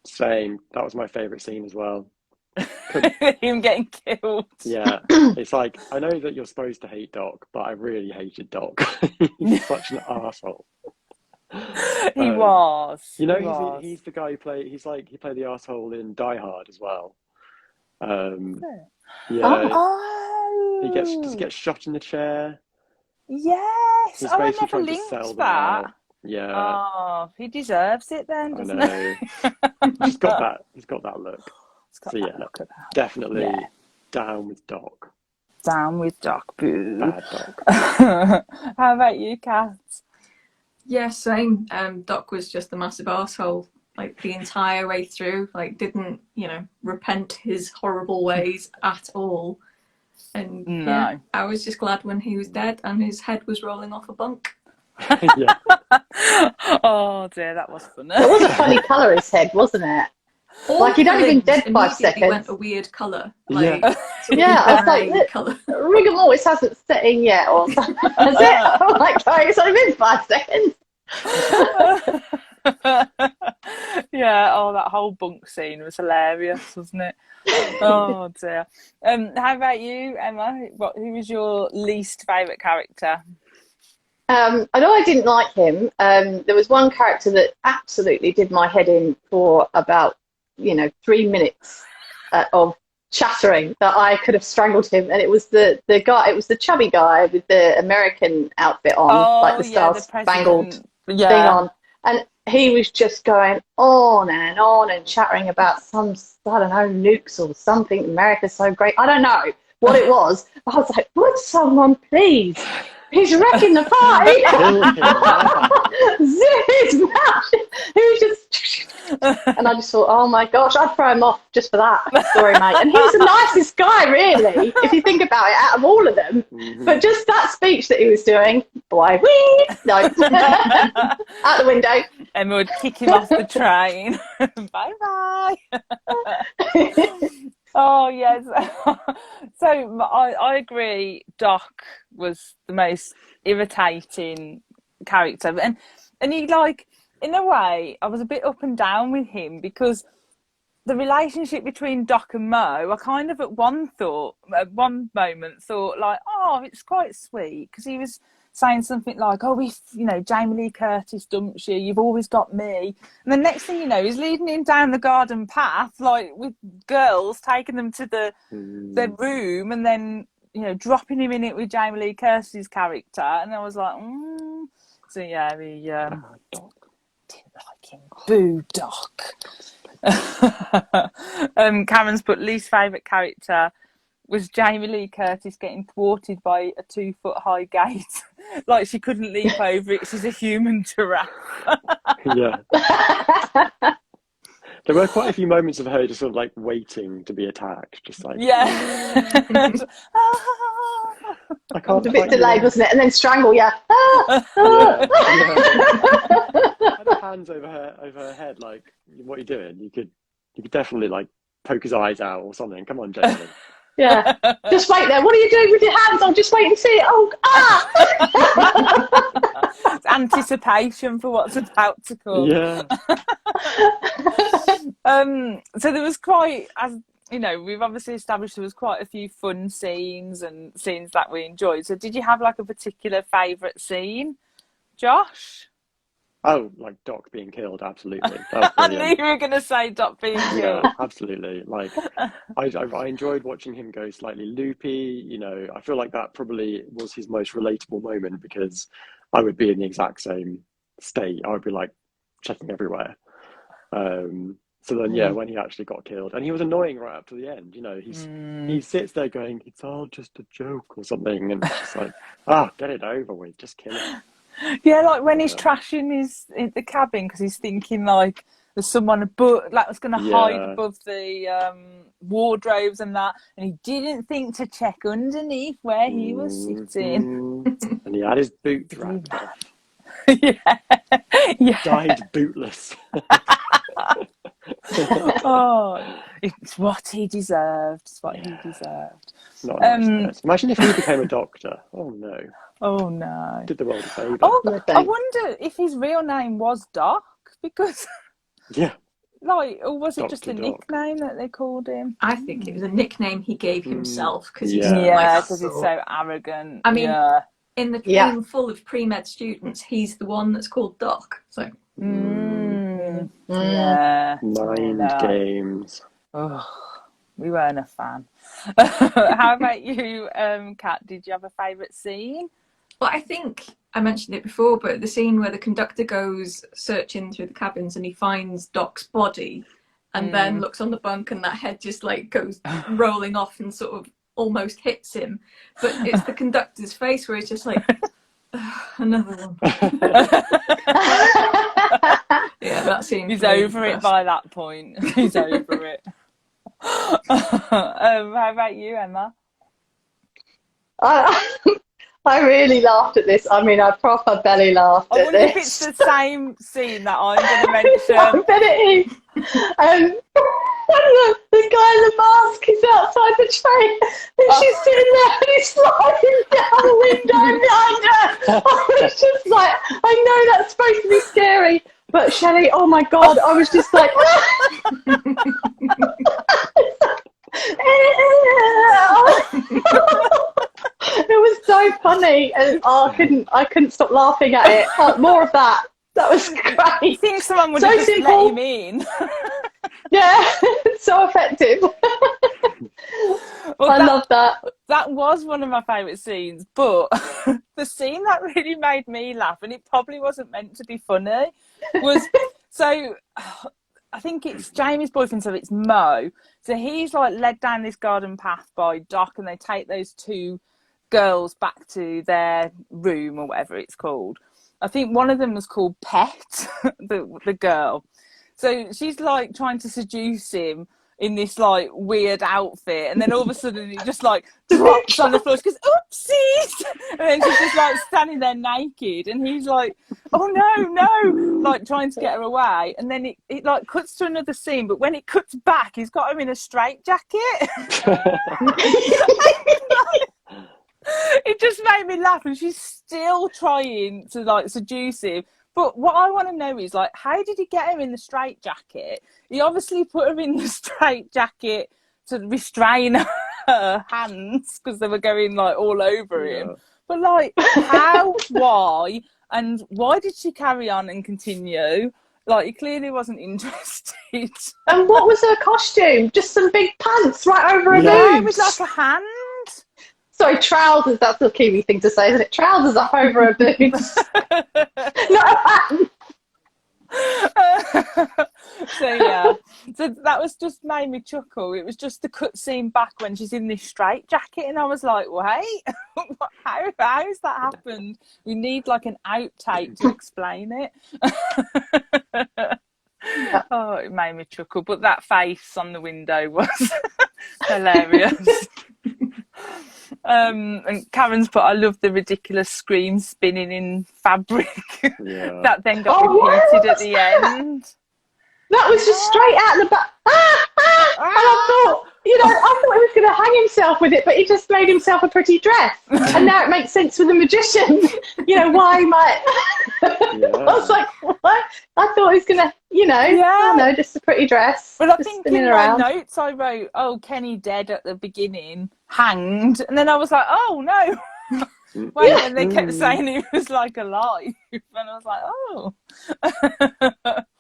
Speaker 2: Same. That was my favourite scene as well.
Speaker 1: Him getting killed.
Speaker 2: Yeah. It's like, I know that you're supposed to hate Doc, but I really hated Doc. He's such an arsehole.
Speaker 1: He was.
Speaker 2: You know, he's the guy who played. He played the asshole in Die Hard as well. Yeah.
Speaker 1: Oh.
Speaker 2: Does he get shot in the chair?
Speaker 1: Yes.
Speaker 2: He's
Speaker 1: I
Speaker 2: basically
Speaker 1: never
Speaker 2: trying to
Speaker 1: linked
Speaker 2: sell them
Speaker 1: that.
Speaker 2: out. Yeah.
Speaker 1: Oh, he deserves it then, doesn't he?
Speaker 2: I know. He's got that look. So yeah, definitely down with Doc.
Speaker 1: Down with Doc. Boo.
Speaker 2: Bad Doc.
Speaker 1: How about you, Kat?
Speaker 5: Yeah, same. Doc was just a massive arsehole, like the entire way through. Like, didn't, repent his horrible ways at all. And yeah, I was just glad when he was dead and his head was rolling off a bunk.
Speaker 2: Yeah.
Speaker 1: Oh dear, that was funny.
Speaker 3: It was a funny colour, his head, wasn't it? Like he'd only been dead 5 seconds.
Speaker 5: Went a weird colour. Like,
Speaker 3: yeah, I was like,
Speaker 5: colour.
Speaker 3: rigor mortis hasn't set in yet, or something. Has it? I'm like, oh, it's only been 5 seconds.
Speaker 1: Yeah, that whole bunk scene was hilarious, wasn't it? Oh dear. How about you, Emma? Who was your least favourite character?
Speaker 3: I know I didn't like him. There was one character that absolutely did my head in for about 3 minutes of chattering that I could have strangled him, and it was the guy. It was the chubby guy with the American outfit on, like the star-spangled thing on, and he was just going on and chattering about some, I don't know, nukes or something. America's so great. I don't know what it was. I was like, would someone please He's wrecking the party.
Speaker 2: Kill him now.
Speaker 3: Zip his mouth. He was just, and I just thought, oh my gosh, I'd throw him off just for that story, mate. And he was the nicest guy, really, if you think about it, out of all of them. But just that speech that he was doing, boy, wee, no, out the window.
Speaker 1: Emma would kick him off the train. Bye bye. Oh yes. So I agree. Doc was the most irritating character, and he, like, in a way, I was a bit up and down with him, because the relationship between Doc and Mo, I kind of at one moment thought like, oh, it's quite sweet, because he was saying something like, oh, if, you know, Jamie Lee Curtis dumps you, you've always got me. And the next thing you know, he's leading him down the garden path, like, with girls, taking them to the room, and then, you know, dropping him in it with Jamie Lee Curtis's character. And I was like, So yeah, we didn't like him. Boo, Doc. Cameron's put least favourite character was Jamie Lee Curtis getting thwarted by a 2-foot-high gate. Like, she couldn't leap over it. She's a human giraffe.
Speaker 2: Yeah. There were quite a few moments of her just sort of like waiting to be attacked, just like,
Speaker 1: yeah.
Speaker 2: I
Speaker 3: It
Speaker 2: can't
Speaker 3: was a bit
Speaker 2: fight
Speaker 3: delayed,
Speaker 2: you.
Speaker 3: wasn't it? And then strangle, yeah.
Speaker 2: Yeah, yeah. Had her hands over her head, like, what are you doing? You could definitely like poke his eyes out or something. Come on, Jamie.
Speaker 3: Yeah. Just wait there. What are you doing with your hands? I'll just wait and see it. Oh,
Speaker 1: It's anticipation for what's about to come.
Speaker 2: Yeah.
Speaker 1: So there was quite, as you know, we've obviously established there was quite a few fun scenes and scenes that we enjoyed. So did you have like a particular favourite scene, Josh?
Speaker 2: Oh, like Doc being killed, absolutely. That was
Speaker 1: I knew
Speaker 2: brilliant.
Speaker 1: you were going to say Doc being killed.
Speaker 2: Yeah, absolutely. Like, I enjoyed watching him go slightly loopy. You know, I feel like that probably was his most relatable moment, because I would be in the exact same state. I would be like checking everywhere. So then, yeah, when he actually got killed, and he was annoying right up to the end. You know, he sits there going, "It's all just a joke" or something, and it's just like, get it over with, just kill him.
Speaker 1: Yeah, like when he's trashing the cabin because he's thinking like there's someone above, like, was going to hide above the wardrobes and that, and he didn't think to check underneath where he was sitting.
Speaker 2: And he had his boots wrapped off.
Speaker 1: Yeah.
Speaker 2: Died bootless.
Speaker 1: Oh, it's what he deserved. It's what he deserved.
Speaker 2: Not a nice person. Imagine if he became a doctor. Oh no.
Speaker 1: Oh no.
Speaker 2: Did the world a favour.
Speaker 1: Oh, I wonder if his real name was Doc, because
Speaker 2: yeah.
Speaker 1: Like, or was it
Speaker 2: Dr.
Speaker 1: just a
Speaker 2: Doc.
Speaker 1: nickname that they called him?
Speaker 5: I think it was a nickname he gave himself because he's
Speaker 1: because he's so arrogant.
Speaker 5: I mean, in the room full of pre-med students, he's the one that's called Doc. So.
Speaker 1: Yeah.
Speaker 2: Mind games.
Speaker 1: Oh, we weren't a fan. How about you, Kat? Did you have a favourite scene?
Speaker 5: Well, I think I mentioned it before, but the scene where the conductor goes searching through the cabins and he finds Doc's body and then looks on the bunk and that head just like goes rolling off and sort of almost hits him. But it's the conductor's face where he's just like, another one. Yeah, that scene.
Speaker 1: He's over it by that point. He's over it. How about you, Emma?
Speaker 3: I really laughed at this. I mean, I proper belly laughed
Speaker 1: I
Speaker 3: at
Speaker 1: wonder
Speaker 3: this.
Speaker 1: if it's the same scene that I'm going to mention.
Speaker 3: I bet it is. The guy in the mask is outside the train and she's sitting there and he's sliding down the window behind her. I was just like, I know that's supposed to be scary, but Shelley, oh my God, I was just like, it was so funny, and I couldn't stop laughing at it. More of that. That was great.
Speaker 1: I think someone would have just let him in.
Speaker 3: Yeah, so effective.
Speaker 1: Well,
Speaker 3: I love that.
Speaker 1: That was one of my favourite scenes, but the scene that really made me laugh, and it probably wasn't meant to be funny, was so I think it's Jamie's boyfriend, so it's Mo. So he's like led down this garden path by Doc, and they take those two girls back to their room or whatever it's called. I think one of them was called Pet, the girl. So she's like trying to seduce him in this like weird outfit, and then all of a sudden he just like drops on the floor. She goes, "Oopsies!" And then she's just like standing there naked, and he's like, "Oh no!" Like trying to get her away, and then it like cuts to another scene. But when it cuts back, he's got her in a straitjacket. It just made me laugh, and she's still trying to like seduce him. But what I want to know is, like, how did he get her in the straitjacket? He obviously put her in the straitjacket to restrain her hands because they were going like all over him. But like, how, why, and why did she carry on and continue? Like, he clearly wasn't interested.
Speaker 3: And what was her costume? Just some big pants right over her
Speaker 1: Yeah, it
Speaker 3: boobs.
Speaker 1: was like a hand.
Speaker 3: Sorry, trousers. That's the Kiwi thing to say, isn't it? Trousers up over her boobs. Not a pant.
Speaker 1: So yeah, so that was just made me chuckle. It was just the cut scene back when she's in this straitjacket, and I was like, wait, how has that happened? We need like an outtake to explain it. Oh, it made me chuckle, but that face on the window was hilarious. And Karen's put, I love the ridiculous screen spinning in fabric that then got repeated at the end.
Speaker 3: That was just straight out the back. And I thought, I thought he was going to hang himself with it, but he just made himself a pretty dress. And now it makes sense with the magician, why he might. I was like, what? I thought he was going to, I don't know, just a pretty dress.
Speaker 1: Well, I think in my notes I wrote, "Oh, Kenny dead at the beginning, hanged," and then I was like, "Oh no." Wait, and they kept saying he was like alive, and I was like, "Oh."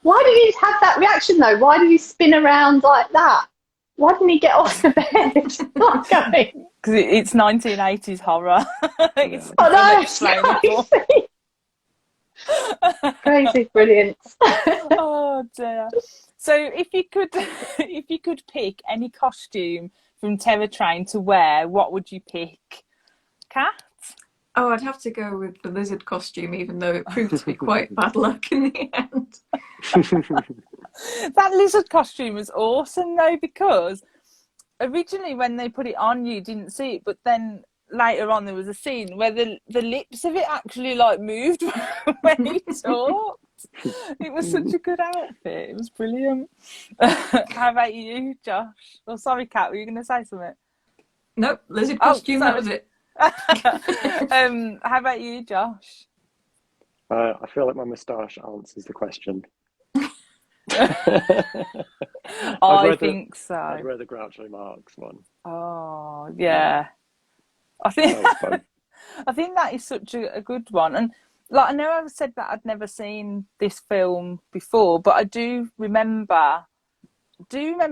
Speaker 3: Why did he have that reaction though? Why did he spin around like that? Why didn't he get off the bed?
Speaker 1: Because it's 1980s horror. It's
Speaker 3: unexplainable. Crazy brilliance.
Speaker 1: Oh dear. So if you could pick any costume from Terror Train to wear, what would you pick? Kat?
Speaker 5: Oh, I'd have to go with the lizard costume, even though it proved to be quite bad luck in the end.
Speaker 1: That lizard costume was awesome though, because originally when they put it on you didn't see it, but then later on there was a scene where the lips of it actually like moved when he talked. It was such a good outfit. It was brilliant. How about you, Josh? Oh, sorry, Kat, were you going to say something?
Speaker 5: Nope, lizard costume, that was it.
Speaker 1: How about you, Josh?
Speaker 2: I feel like my moustache answers the question.
Speaker 1: I think so.
Speaker 2: I'd wear the Groucho Marx one.
Speaker 1: Oh, yeah. I think that is such a good one. And like, I know I've said that I'd never seen this film before, but I do remember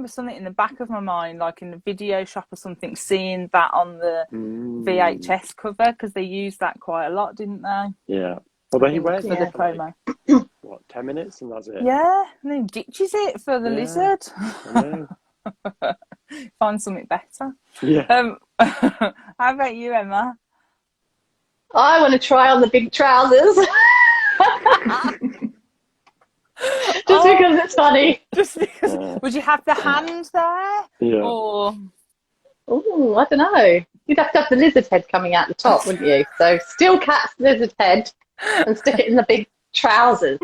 Speaker 1: something in the back of my mind, like in the video shop or something, seeing that on the VHS cover, because they used that quite a lot, didn't they?
Speaker 2: Yeah. Although he wears it for
Speaker 1: promo.
Speaker 2: What, 10 minutes and that's it?
Speaker 1: Yeah, and then ditches it for the lizard.
Speaker 2: I know.
Speaker 1: Find something better.
Speaker 2: Yeah.
Speaker 1: How about you, Emma?
Speaker 3: I want to try on the big trousers. Just because it's funny.
Speaker 1: Just because. Would you have the hand there?
Speaker 2: Yeah.
Speaker 1: Or.
Speaker 3: Oh, I don't know. You'd have to have the lizard head coming out the top, wouldn't you? So still Cat's lizard head and stick it in the big trousers.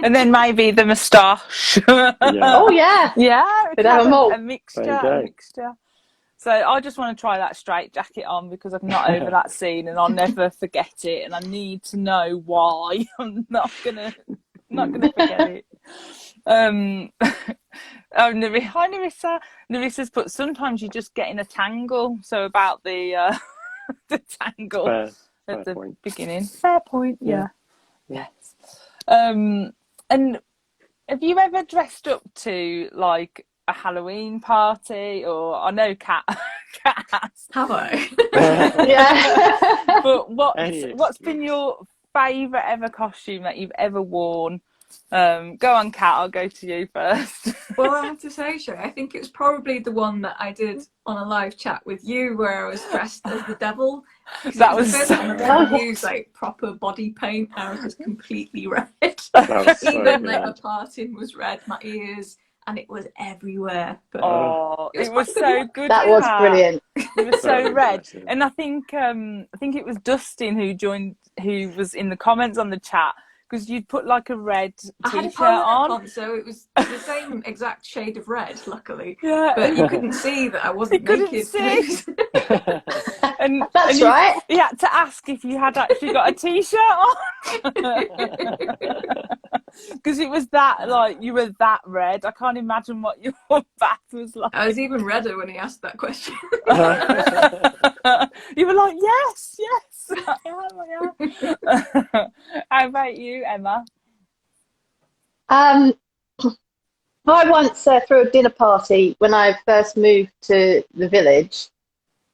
Speaker 1: And then maybe the moustache.
Speaker 2: Yeah.
Speaker 3: Oh, yeah.
Speaker 1: Yeah.
Speaker 3: Could have them all.
Speaker 1: A mixture. So I just want to try that straight jacket on because I'm not over that scene and I'll never forget it. And I need to know why. I'm not gonna forget it. Hi Narissa. Narissa's put, sometimes you just get in a tangle. So about the tangle at the beginning. Fair point. Yeah. Yes. And have you ever dressed up to like a Halloween party? Or I know Kat has.
Speaker 5: Have I?
Speaker 3: Yeah.
Speaker 1: But what's been your favourite ever costume that you've ever worn Go on, Kat. I'll go to you first.
Speaker 5: Well, I have to say, Shay, I think it was probably the one that I did on a live chat with you where I was dressed as the devil.
Speaker 1: That
Speaker 5: It
Speaker 1: was
Speaker 5: the first
Speaker 1: so-
Speaker 5: time I've ever used like proper body paint. I was just completely red.
Speaker 2: That was so
Speaker 5: Even like my
Speaker 2: good.
Speaker 5: parting was red, my ears, and it was everywhere. But
Speaker 1: Oh,
Speaker 5: It was
Speaker 1: it was
Speaker 5: quite a good
Speaker 1: so
Speaker 5: one.
Speaker 1: good.
Speaker 3: That was
Speaker 1: Kat.
Speaker 3: brilliant.
Speaker 1: It was so
Speaker 2: Very
Speaker 1: red,
Speaker 2: impressive.
Speaker 1: and I think it was Dustin who was in the comments on the chat, because you'd put like a red
Speaker 5: I had a
Speaker 1: t-shirt
Speaker 5: polo
Speaker 1: on.
Speaker 5: on, so it was the same exact shade of red, luckily.
Speaker 1: Yeah,
Speaker 5: But you couldn't see that I wasn't
Speaker 1: You couldn't
Speaker 5: naked.
Speaker 1: see. and
Speaker 3: That's
Speaker 1: you,
Speaker 3: right.
Speaker 1: He had to ask if you had actually got a t-shirt on, because it was that, like, you were that red. I can't imagine what your back was like.
Speaker 5: I was even redder when he asked that question.
Speaker 1: You were like, yes, I am. How about you, Emma?
Speaker 3: I once threw a dinner party when I first moved to the village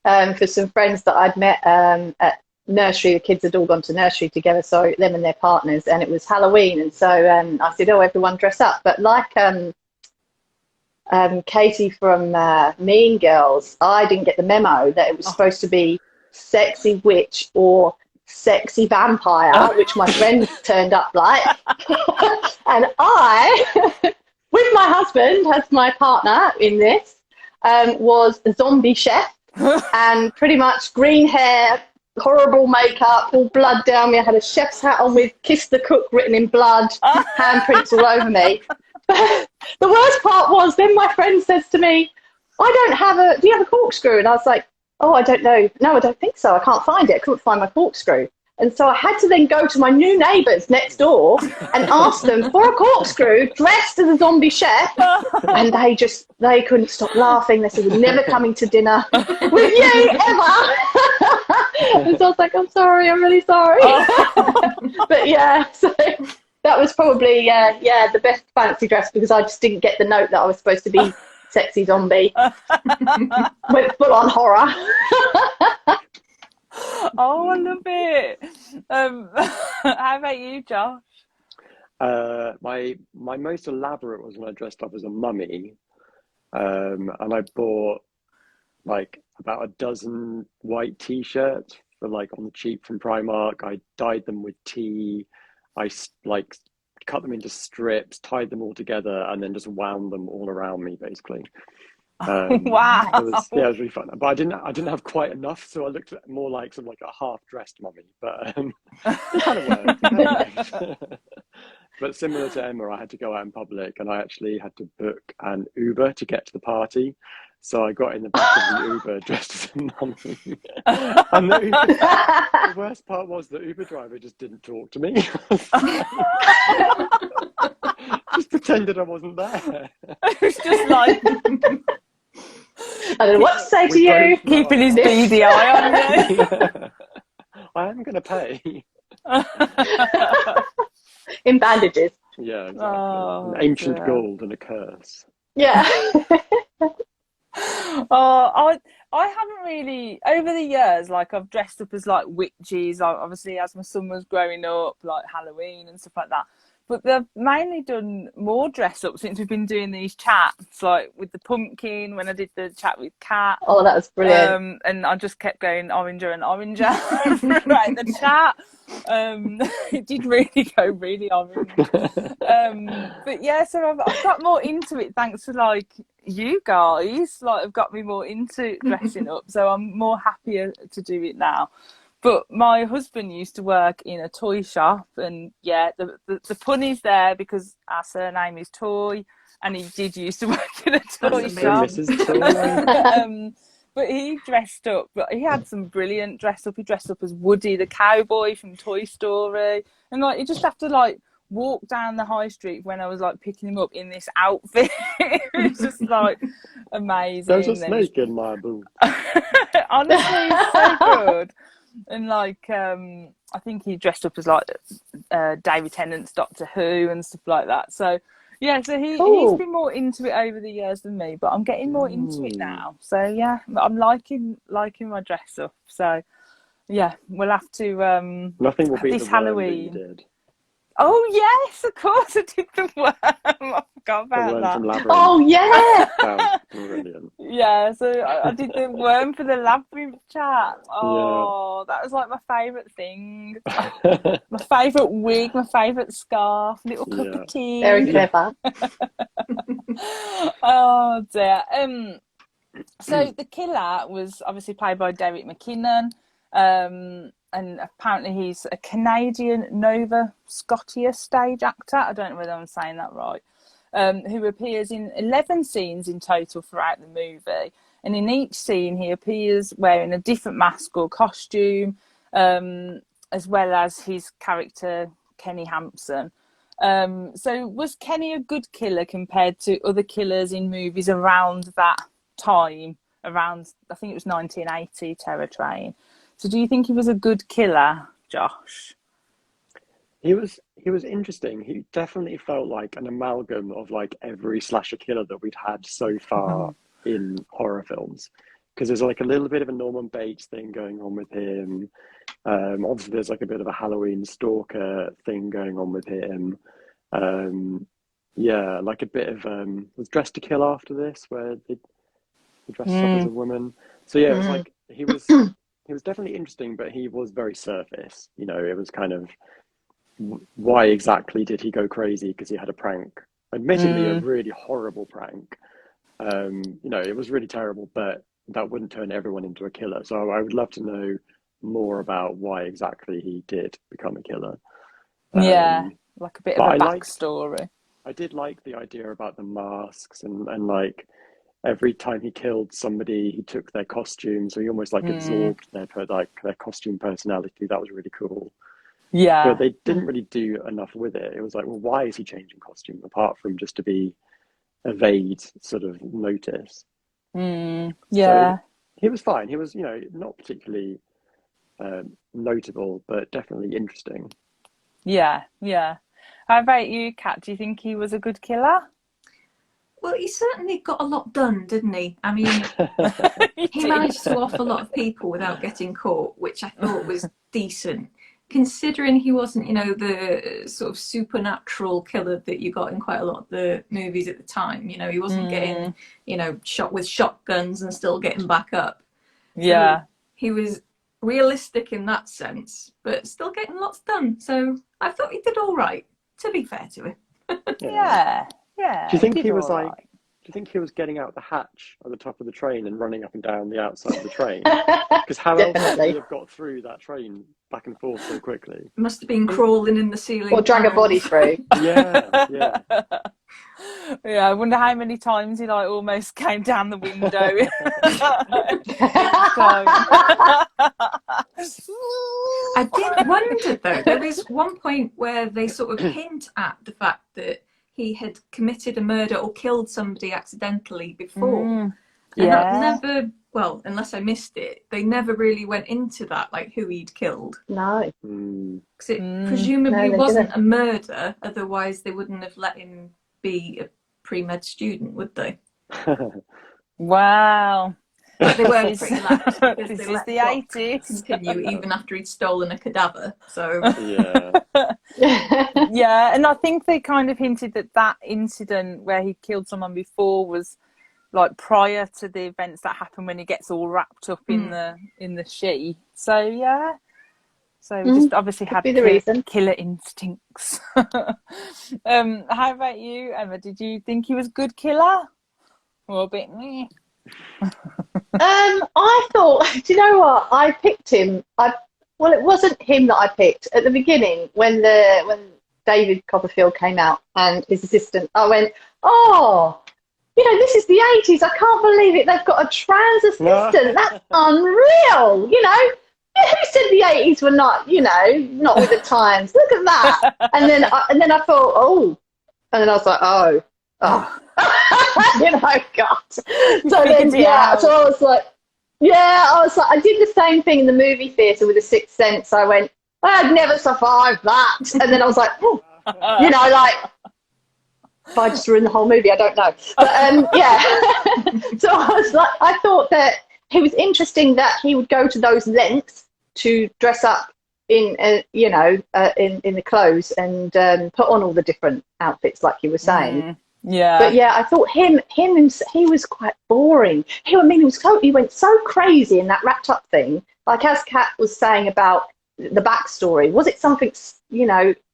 Speaker 3: for some friends that I'd met at nursery. The kids had all gone to nursery together, so them and their partners, and it was Halloween. And so I said, oh, everyone dress up. But like Katie from Mean Girls, I didn't get the memo that it was supposed to be sexy witch or sexy vampire, which my friend turned up like. And I, with my husband as my partner in this, was a zombie chef, and pretty much green hair, horrible makeup, all blood down me. I had a chef's hat on with "Kiss the Cook" written in blood, handprints all over me. But the worst part was then my friend says to me, do you have a corkscrew? And I was like, oh, I don't know. No, I don't think so. I can't find it. I couldn't find my corkscrew. And so I had to then go to my new neighbours next door and ask them for a corkscrew dressed as a zombie chef. And they couldn't stop laughing. They said, we're never coming to dinner with you ever. And so I was like, I'm sorry, I'm really sorry. But yeah, so that was probably, the best fancy dress, because I just didn't get the note that I was supposed to be sexy zombie. Went full on horror.
Speaker 1: Oh, I love it. How about you, Josh?
Speaker 2: My most elaborate was when I dressed up as a mummy, and I bought like about a dozen white t-shirts for like on the cheap from Primark. I dyed them with tea. I like cut them into strips, tied them all together, and then just wound them all around me, basically.
Speaker 1: Wow.
Speaker 2: It was really fun. But I didn't have quite enough, so I looked more like some like a half-dressed mummy. But it kind of worked. But similar to Emma, I had to go out in public, and I actually had to book an Uber to get to the party. So I got in the back of the Uber dressed as a mummy. And the worst part was the Uber driver just didn't talk to me. Just pretended I wasn't there.
Speaker 1: It was just like
Speaker 3: I don't know what to say to you.
Speaker 1: keeping his beady eye on you.
Speaker 2: I am going to pay.
Speaker 3: In bandages.
Speaker 2: Yeah, exactly.
Speaker 1: Oh,
Speaker 2: An ancient
Speaker 1: dear.
Speaker 2: gold and a curse.
Speaker 3: Yeah.
Speaker 1: Oh, I haven't really, over the years, like I've dressed up as like witches, like, obviously as my son was growing up, like Halloween and stuff like that. But they've mainly done more dress up since we've been doing these chats, like with the pumpkin when I did the chat with Kat.
Speaker 3: Oh, that was brilliant.
Speaker 1: And I just kept going oranger and oranger throughout the chat. It did really go really orange. But yeah, so I've got more into it thanks to like you guys. Like, have got me more into dressing up, so I'm more happier to do it now. But my husband used to work in a toy shop, and yeah, the pun is there because our surname is Toy, and he did used to work in a toy
Speaker 5: amazing.
Speaker 1: shop.
Speaker 2: Mrs. Toy.
Speaker 1: But he dressed up, but he had some brilliant dress up. He dressed up as Woody the cowboy from Toy Story, and like you just have to like walk down the high street when I was like picking him up in this outfit. It was just like amazing.
Speaker 2: There's a
Speaker 1: And
Speaker 2: snake in my boot.
Speaker 1: honestly, it's so good. And like I think he dressed up as like David Tennant's Doctor Who and stuff like that. So yeah, so he's been more into it over the years than me, but I'm getting more into it now. So yeah, I'm liking my dress up. So yeah, we'll have to
Speaker 2: Nothing will beat
Speaker 1: this
Speaker 2: the worm that you
Speaker 1: Halloween.
Speaker 2: did.
Speaker 1: Oh yes, of course I did the worm. I forgot
Speaker 2: The
Speaker 1: about
Speaker 2: worm
Speaker 1: that.
Speaker 2: from Labyrinth.
Speaker 3: Oh yeah.
Speaker 2: That was brilliant.
Speaker 1: Yeah, so I did the worm for the labyrinth chat.
Speaker 2: Yeah.
Speaker 1: Oh, that was like my favourite thing. My favourite wig, my favourite scarf, little cup
Speaker 2: Yeah.
Speaker 1: of tea.
Speaker 3: Very
Speaker 2: Yeah.
Speaker 3: clever.
Speaker 1: Oh dear. So the killer was obviously played by Derek McKinnon, and apparently he's a Canadian Nova Scotia stage actor. I don't know whether I'm saying that right. Who appears in 11 scenes in total throughout the movie, and in each scene he appears wearing a different mask or costume, as well as his character Kenny Hampson. So was Kenny a good killer compared to other killers in movies around that time? Around, I think it was 1980, Terror Train. So do you think he was a good killer, Josh?
Speaker 2: He was interesting. He definitely felt like an amalgam of like every slasher killer that we'd had so far in horror films. Because there's like a little bit of a Norman Bates thing going on with him. Obviously there's like a bit of a Halloween stalker thing going on with him. Yeah, like a bit of was Dressed to Kill after this, where he dressed up as a woman. So yeah, it was like he was definitely interesting, but he was very surface. You know, it was kind of why exactly did he go crazy? Because he had a prank, admittedly a really horrible prank. You know, it was really terrible, but that wouldn't turn everyone into a killer. So I would love to know more about why exactly he did become a killer.
Speaker 1: Yeah, like a bit of a
Speaker 2: but
Speaker 1: backstory.
Speaker 2: I did like the idea about the masks and like every time he killed somebody, he took their costume, so he almost like absorbed their costume personality. That was really cool.
Speaker 1: Yeah.
Speaker 2: But they didn't really do enough with it. It was like, well, why is he changing costume apart from just to be evade sort of notice?
Speaker 1: Yeah.
Speaker 2: So he was fine. He was, you know, not particularly notable, but definitely interesting.
Speaker 1: Yeah, yeah. How about you, Kat? Do you think he was a good killer?
Speaker 5: Well, he certainly got a lot done, didn't he? I mean, he
Speaker 1: did.
Speaker 5: managed to off a lot of people without getting caught, which I thought was decent, considering he wasn't, you know, the sort of supernatural killer that you got in quite a lot of the movies at the time. You know, he wasn't getting, you know, shot with shotguns and still getting back up.
Speaker 1: Yeah.
Speaker 5: So he was realistic in that sense, but still getting lots done. So I thought he did all right, to be fair to him.
Speaker 1: Yeah. Yeah.
Speaker 2: Do you think
Speaker 1: did
Speaker 2: he was
Speaker 1: all
Speaker 2: like?
Speaker 1: right.
Speaker 2: Do you think he was getting out the hatch at the top of the train and running up and down the outside of the train? Because how else would
Speaker 3: Definitely.
Speaker 2: he have got through that train back and forth so quickly?
Speaker 5: Must have been crawling in the ceiling.
Speaker 3: Or drag a body through.
Speaker 2: Yeah, yeah.
Speaker 1: Yeah, I wonder how many times he like almost came down the window.
Speaker 5: I did wonder though, there is one point where they sort of hint at the fact that he had committed a murder or killed somebody accidentally before. And that never, well, unless I missed it, they never really went into that, like who he'd killed.
Speaker 3: No.
Speaker 5: Because it presumably wasn't a murder, otherwise they wouldn't have let him be a pre-med student, would they?
Speaker 1: Wow.
Speaker 5: But they were pretty lax.
Speaker 1: This is the 80s.
Speaker 5: Continue even after he'd stolen a cadaver. So
Speaker 2: Yeah.
Speaker 1: Yeah, and I think they kind of hinted that that incident where he killed someone before was like prior to the events that happen when he gets all wrapped up in the sheet. So yeah. So we just obviously had killer instincts. How about you, Emma? Did you think he was a good killer? Or a bit meh?
Speaker 3: I thought, do you know what? I picked him. Well, it wasn't him that I picked at the beginning when David Copperfield came out and his assistant. I went, oh, you know, this is the 80s. I can't believe it. They've got a trans assistant. That's unreal. You know, who said the 80s were not, you know, not with the times? Look at that. And then I thought, oh, and then I was like, oh. You know, God. So then, so I was like, I did the same thing in the movie theatre with The Sixth Sense. I went, I'd never survive that. And then I was like, oh, you know, like, if I just ruined the whole movie, I don't know. But yeah. So I was like, I thought that it was interesting that he would go to those lengths to dress up in in the clothes and put on all the different outfits, like you were saying.
Speaker 1: Yeah.
Speaker 3: But yeah, I thought he was quite boring. He went so crazy in that wrapped up thing. Like as Kat was saying about the backstory, was it something,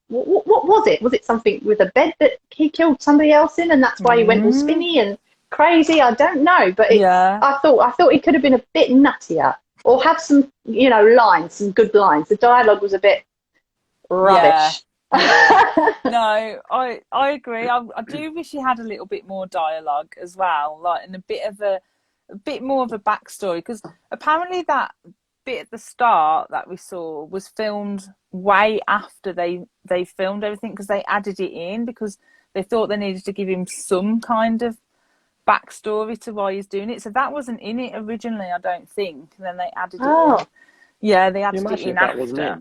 Speaker 3: what was it? Was it something with a bed that he killed somebody else in, and that's why he went all spinny and crazy? I don't know, but I thought he could have been a bit nuttier, or have some, some good lines. The dialogue was a bit rubbish.
Speaker 1: Yeah. No, I agree. I do wish he had a little bit more dialogue as well, like, and a bit more of a backstory, because apparently that bit at the start that we saw was filmed way after they filmed everything, because they added it in because they thought they needed to give him some kind of backstory to why he's doing it. So that wasn't in it originally, I don't think. And then they added it in. Yeah, they added it in after.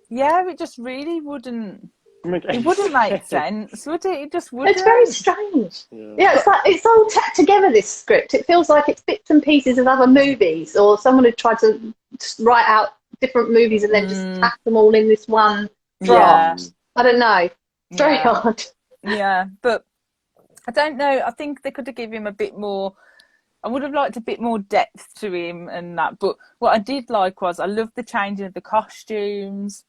Speaker 1: Yeah, it just really wouldn't. It wouldn't make sense, would it? It just wouldn't.
Speaker 3: It's very strange. Yeah, it's like it's all tacked together, this script. It feels like it's bits and pieces of other movies, or someone had tried to write out different movies and then just tack them all in this one draft. Yeah. I don't know. It's very odd.
Speaker 1: Yeah, but I don't know. I think they could have given him a bit more. I would have liked a bit more depth to him and that. But what I did like was I loved the changing of the costumes.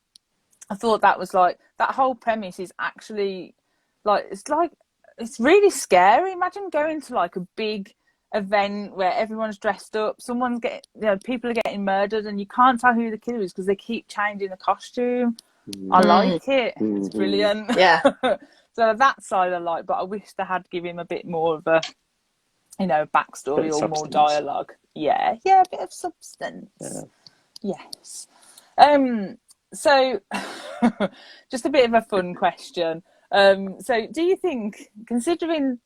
Speaker 1: I thought that was like, that whole premise is actually it's really scary. Imagine going to like a big event where everyone's dressed up, people are getting murdered, and you can't tell who the killer is because they keep changing the costume. I like it. It's brilliant.
Speaker 3: Yeah.
Speaker 1: So that side I like, but I wish they had given him a bit more of a, backstory or more dialogue. Yeah, a bit of substance. Yeah. Yes. So, just a bit of a fun question. So, do you think, considering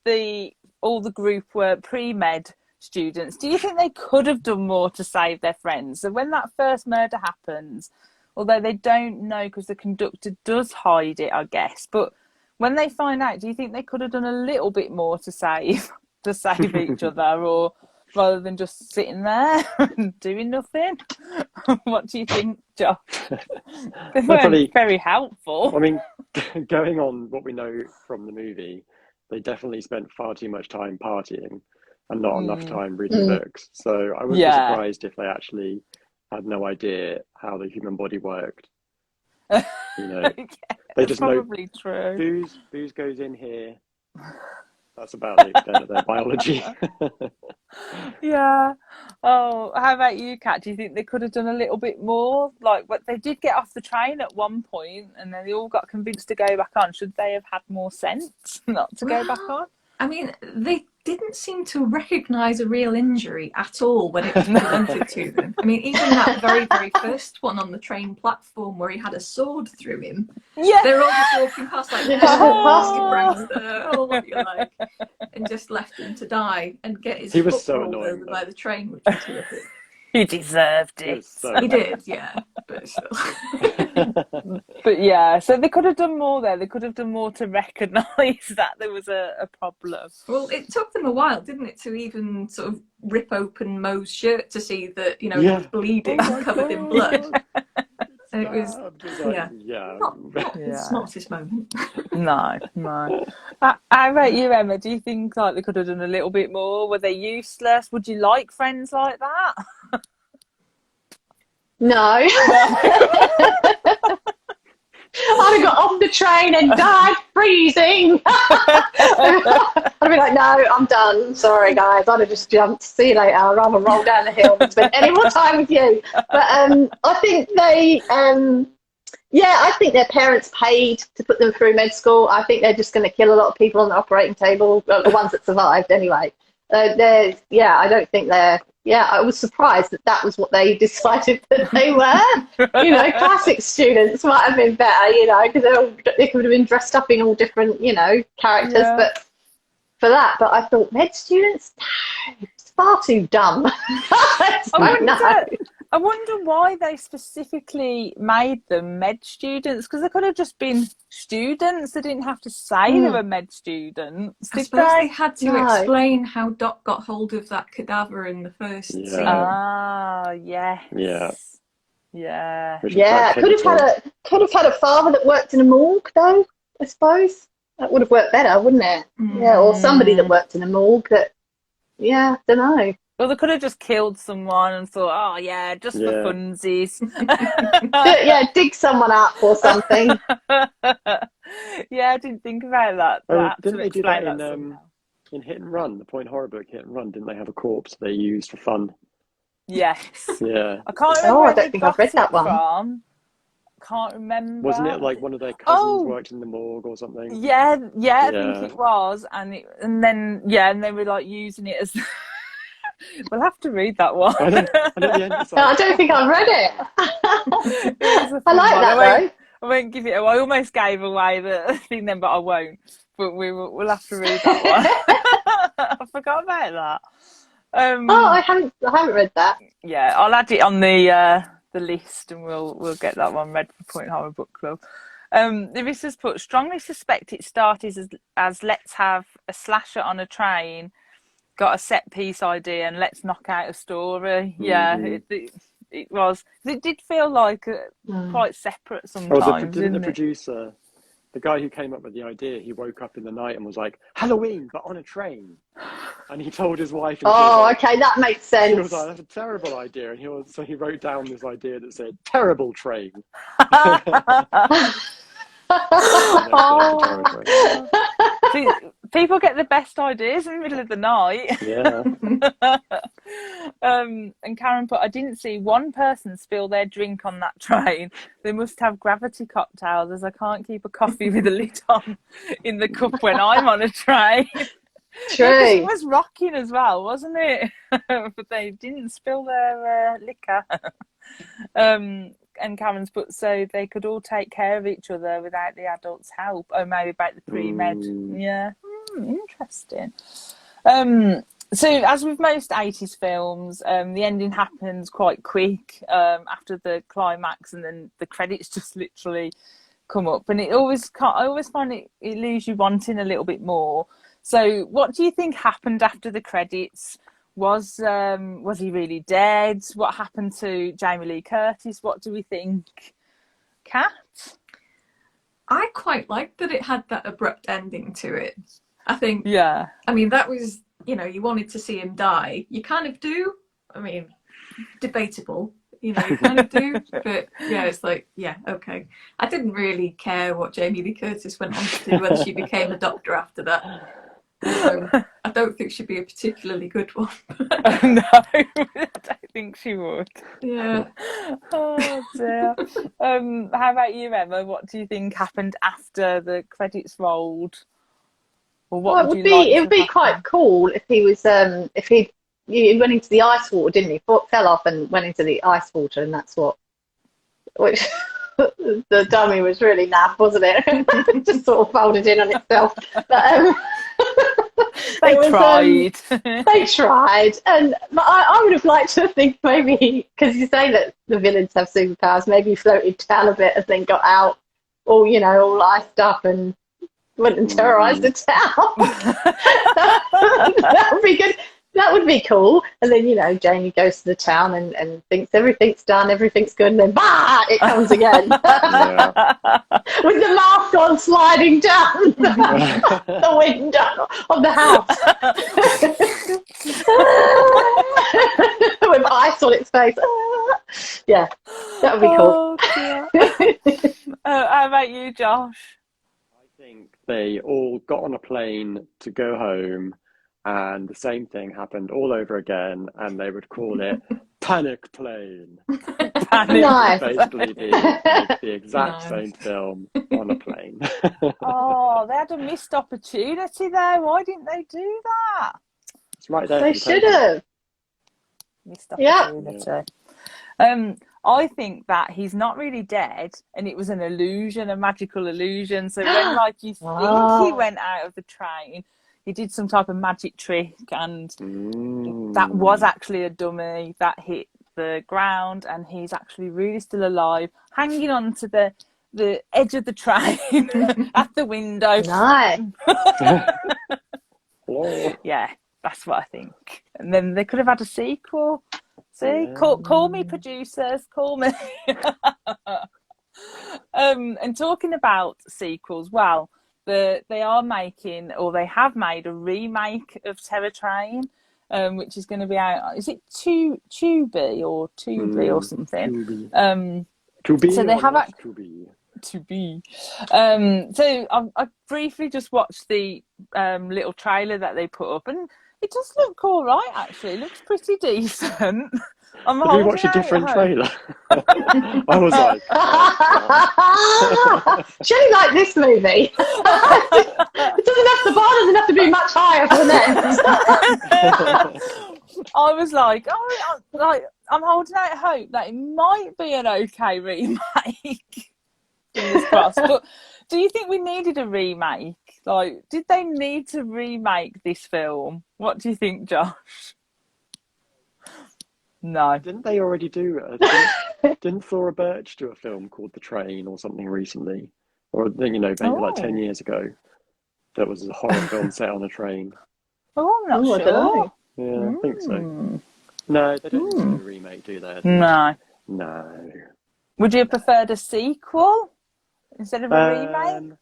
Speaker 1: all the group were pre-med students, do you think they could have done more to save their friends? So, when that first murder happens, although they don't know because the conductor does hide it, I guess, but when they find out, do you think they could have done a little bit more to save each other, or rather than just sitting there and doing nothing? What do you think, Josh? They weren't very helpful.
Speaker 2: I mean, going on what we know from the movie, they definitely spent far too much time partying and not enough time reading books. So I would be surprised if they actually had no idea how the human body worked. They just
Speaker 1: probably
Speaker 2: know
Speaker 1: true.
Speaker 2: Booze goes in here. That's about the extent of their biology.
Speaker 1: Yeah. Oh, how about you, Kat? Do you think they could have done a little bit more? Like, what they did get off the train at one point, and then they all got convinced to go back on. Should they have had more sense not to go back on?
Speaker 5: I mean, they didn't seem to recognise a real injury at all when it was presented to them. I mean, even that very, very first one on the train platform where he had a sword through him. Yeah. They're all just walking past like, what you like, and just left him to die and get his foot rolled over by the train, which was terrific.
Speaker 1: He deserved it.
Speaker 5: He did, yeah. But still.
Speaker 1: But yeah, so they could have done more there. They could have done more to recognise that there was a problem.
Speaker 5: Well, it took them a while, didn't it, to even sort of rip open Mo's shirt to see that, he was bleeding, covered in blood. And it was, not the smartest moment.
Speaker 1: No. How about you, Emma? Do you think like they could have done a little bit more? Were they useless? Would you like friends like that?
Speaker 3: No. I'd have got off the train and died freezing. I'd be like, no, I'm done. Sorry, guys. I'd have just jumped. See you later. I'd rather roll down the hill than spend any more time with you. But I think I think their parents paid to put them through med school. I think they're just going to kill a lot of people on the operating table, the ones that survived anyway. I don't think they're... Yeah, I was surprised that was what they decided that they were. Classic students might have been better, because they could have been dressed up in all different, characters. Yeah. But for that, I thought med students, no, it's far too dumb.
Speaker 1: I wonder why they specifically made them med students, because they could have just been students. They didn't have to say they were med students.
Speaker 5: I suppose they had to explain how Doc got hold of that cadaver in the first scene.
Speaker 1: Ah, yes.
Speaker 2: Yeah.
Speaker 1: Yeah.
Speaker 2: which is
Speaker 3: Yeah,
Speaker 2: quite
Speaker 3: could have had a father that worked in a morgue though, I suppose. That would have worked better, wouldn't it? Yeah, or somebody that worked in a morgue that, yeah, don't know.
Speaker 1: Well, they could have just killed someone and thought, oh yeah, just for
Speaker 2: Yeah.
Speaker 1: funsies.
Speaker 3: Yeah, dig someone up or something.
Speaker 1: Yeah, I didn't think about that.
Speaker 2: Oh,
Speaker 1: That
Speaker 2: didn't
Speaker 1: to
Speaker 2: they do that
Speaker 1: explain that somehow.
Speaker 2: in Hit and Run, the Point Horror book Hit and Run? Didn't they have a corpse they used for fun?
Speaker 1: Yes.
Speaker 2: Yeah.
Speaker 1: I can't remember
Speaker 3: Oh, I
Speaker 1: where
Speaker 3: don't
Speaker 1: they
Speaker 3: think I've
Speaker 1: got
Speaker 3: read
Speaker 1: it
Speaker 3: that one.
Speaker 1: from. Can't remember.
Speaker 2: Wasn't it like one of their cousins
Speaker 1: Oh!
Speaker 2: worked in the morgue or something?
Speaker 1: Yeah, I think
Speaker 2: Yeah.
Speaker 1: it was, and they were like using it as. We'll have to read that one.
Speaker 2: I know. And at the end, it's
Speaker 3: No, I
Speaker 2: like,
Speaker 3: don't think I've read it.
Speaker 1: It is a
Speaker 3: I
Speaker 1: fun
Speaker 3: like
Speaker 1: one.
Speaker 3: that though.
Speaker 1: I won't give it. I almost gave away the thing then, but I won't. But we'll have to read that one. I forgot about that.
Speaker 3: Oh, I haven't read that.
Speaker 1: Yeah, I'll add it on the list, and we'll get that one read for Point Horror Book Club. This has put strongly suspect it started as let's have a slasher on a train, got a set piece idea, and let's knock out a story. Yeah, it was. It did feel like quite separate sometimes.
Speaker 2: didn't the
Speaker 1: It?
Speaker 2: producer, the guy who came up with the idea, he woke up in the night and was like, Halloween, but on a train. And he told his wife. And
Speaker 3: Oh, okay, that makes
Speaker 2: she
Speaker 3: sense.
Speaker 2: was like, that's a terrible idea. And so he wrote down this idea that said, terrible train.
Speaker 1: Oh. See, people get the best ideas in the middle of the night.
Speaker 2: Yeah.
Speaker 1: And Karen put, I didn't see one person spill their drink on that train. They must have gravity cocktails, as I can't keep a coffee with a lid on in the cup when I'm on a train.
Speaker 3: True.
Speaker 1: Yeah, 'cause it was rocking as well, wasn't it? But they didn't spill their liquor. And Karen's put, so they could all take care of each other without the adults' help. Oh, maybe about the pre-med. Yeah, interesting. So as with most 80s films, the ending happens quite quick after the climax, and then the credits just literally come up, and I always find it leaves you wanting a little bit more. So what do you think happened after the credits? Was he really dead? What happened to Jamie Lee Curtis? What do we think? Kat?
Speaker 5: I quite liked that it had that abrupt ending to it. I think,
Speaker 1: Yeah.
Speaker 5: I mean, that was, you wanted to see him die. You kind of do. I mean, debatable, you kind of do. But yeah, it's like, yeah, okay. I didn't really care what Jamie Lee Curtis went on to do, whether she became a doctor after that. I don't think she'd be a particularly good one.
Speaker 1: No, I don't think she would.
Speaker 5: Yeah.
Speaker 1: Oh dear. How about you, Emma? What do you think happened after the credits rolled? Or what
Speaker 3: Well, it would be quite cool if he was if he went into the ice water, didn't he? Fell off and went into the ice water, and that's which the dummy was really naff, wasn't it? Just sort of folded in on itself. But,
Speaker 1: they tried.
Speaker 3: They tried, but I would have liked to think maybe, because you say that the villains have superpowers, maybe he floated down a bit and then got out, all all iced up and went and terrorised the town. That would be good. That would be cool. And then, Jamie goes to the town and thinks everything's done, everything's good, and then, bah, it comes again. With the mask on, sliding down the window of the house. With ice on its face. Yeah, that would be cool.
Speaker 1: How about you, Josh?
Speaker 2: I think they all got on a plane to go home, and the same thing happened all over again, and they would call it Panic Plane.
Speaker 3: Nice.
Speaker 2: Basically the exact
Speaker 5: Nice.
Speaker 2: same film on a plane.
Speaker 1: Oh, they had a missed opportunity there. Why didn't they do that?
Speaker 2: It's right there.
Speaker 3: They
Speaker 2: for the
Speaker 3: should
Speaker 2: taking.
Speaker 3: have.
Speaker 1: Missed
Speaker 3: Yeah.
Speaker 1: opportunity. I think that he's not really dead, and it was an illusion, a magical illusion. So when, you think he went out of the train, he did some type of magic trick, and that was actually a dummy that hit the ground, and he's actually really still alive, hanging on to the edge of the train at the window.
Speaker 3: Nice.
Speaker 2: Oh.
Speaker 1: Yeah, that's what I think. And then they could have had a sequel. See,
Speaker 2: Yeah.
Speaker 1: call me producers, call me. And talking about sequels, well, they are making, or they have made, a remake of Terror Train, which is going to be out. Is it Tubi or Tubi or something?
Speaker 2: To be
Speaker 1: So they
Speaker 2: or
Speaker 1: have
Speaker 2: not to be.
Speaker 1: to be. So I briefly just watched the little trailer that they put up, and it does look all right. Actually, it looks pretty decent. I'm
Speaker 2: Did we
Speaker 1: holding
Speaker 2: watch a
Speaker 1: out
Speaker 2: different
Speaker 1: hope.
Speaker 2: trailer? I was like, oh,
Speaker 3: Shelley liked this movie. It doesn't have, the bar doesn't have to be much higher for the next.
Speaker 1: I was like, I'm holding out hope that it might be an okay remake. Fingers crossed. But do you think we needed a remake? Like, did they need to remake this film? What do you think, Josh? No.
Speaker 2: Didn't they already do didn't Thora Birch do a film called The Train or something recently? Or, maybe like 10 years ago. That was a horror film set on a train.
Speaker 1: Oh, I'm not
Speaker 3: Ooh, I
Speaker 1: sure.
Speaker 3: don't know.
Speaker 2: Yeah, I think so. No, they don't do a remake, do they?
Speaker 1: No.
Speaker 2: No.
Speaker 1: Would you have preferred a sequel instead of a remake?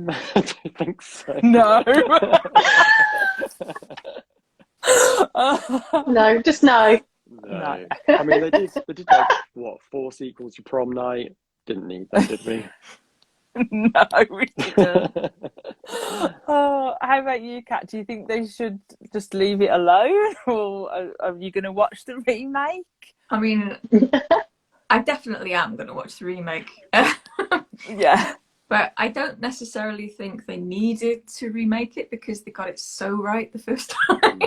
Speaker 2: I don't think so.
Speaker 1: No.
Speaker 3: No, just no.
Speaker 2: No. I mean, they did like, what, 4 sequels to Prom Night? Didn't need that, did we?
Speaker 1: No, we didn't. How about you, Kat? Do you think they should just leave it alone, or are you going to watch the remake?
Speaker 5: I mean, I definitely am going to watch the remake.
Speaker 1: Yeah.
Speaker 5: But I don't necessarily think they needed to remake it because they got it so right the first time.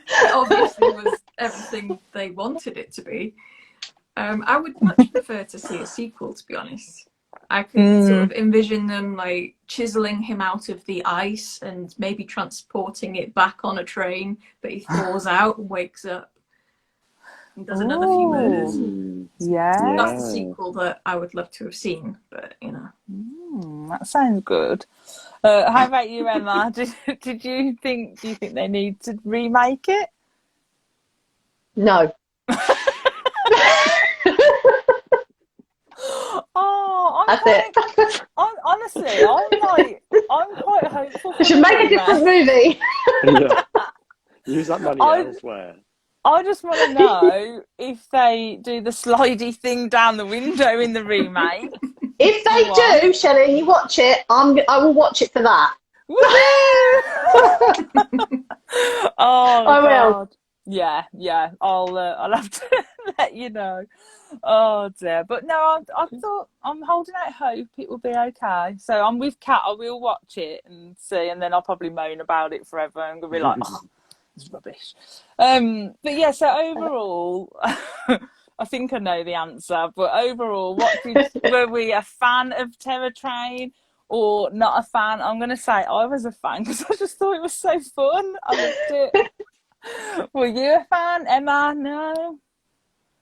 Speaker 5: It obviously was everything they wanted it to be. I would much prefer to see a sequel, to be honest. I could sort of envision them like chiseling him out of the ice and maybe transporting it back on a train, but he thaws out and wakes up and does another few murders.
Speaker 1: Yeah.
Speaker 5: That's the sequel that I would love to have seen, but you know.
Speaker 1: That sounds good. How about you, Emma? Do you think they need to remake it?
Speaker 3: No. That's it.
Speaker 1: Honestly, I'm quite hopeful.
Speaker 3: We should make a different movie.
Speaker 2: Yeah. Use that money elsewhere.
Speaker 1: I just want to know if they do the slidey thing down the window in the remake.
Speaker 3: If they do, Shelley, you watch it. I will watch it for that.
Speaker 1: Oh,
Speaker 3: I will.
Speaker 1: God. Yeah. I'll have to let you know. Oh dear, but no, I thought I'm holding out hope it will be okay. So I'm with Kat. I will watch it and see, and then I'll probably moan about it forever and be like, oh, it's rubbish. But yeah. So overall, I think I know the answer. But overall, were we a fan of Terror Train or not a fan? I'm going to say I was a fan because I just thought it was so fun. I loved it. Were you a fan, Emma? No.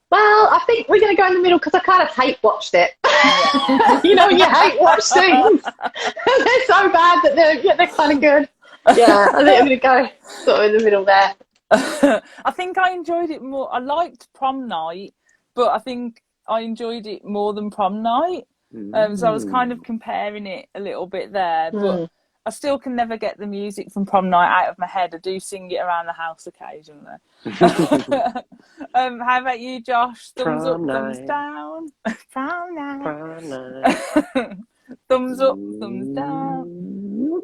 Speaker 3: Well, I think we're going to go in the middle because I kind of hate watched it. Yeah. You know when you hate watch things? They're so bad that they're kind of good. Yeah, I think I'm going to go sort of in the middle there.
Speaker 1: I think I enjoyed it more. I liked Prom Night, but I think I enjoyed it more than Prom Night. So I was kind of comparing it a little bit there, but I still can never get the music from Prom Night out of my head. I do sing it around the house occasionally. How about you, Josh? Thumbs
Speaker 2: Prom
Speaker 1: up, thumbs
Speaker 2: night.
Speaker 1: down. Prom night.
Speaker 2: Prom night.
Speaker 1: Thumbs up, thumbs down.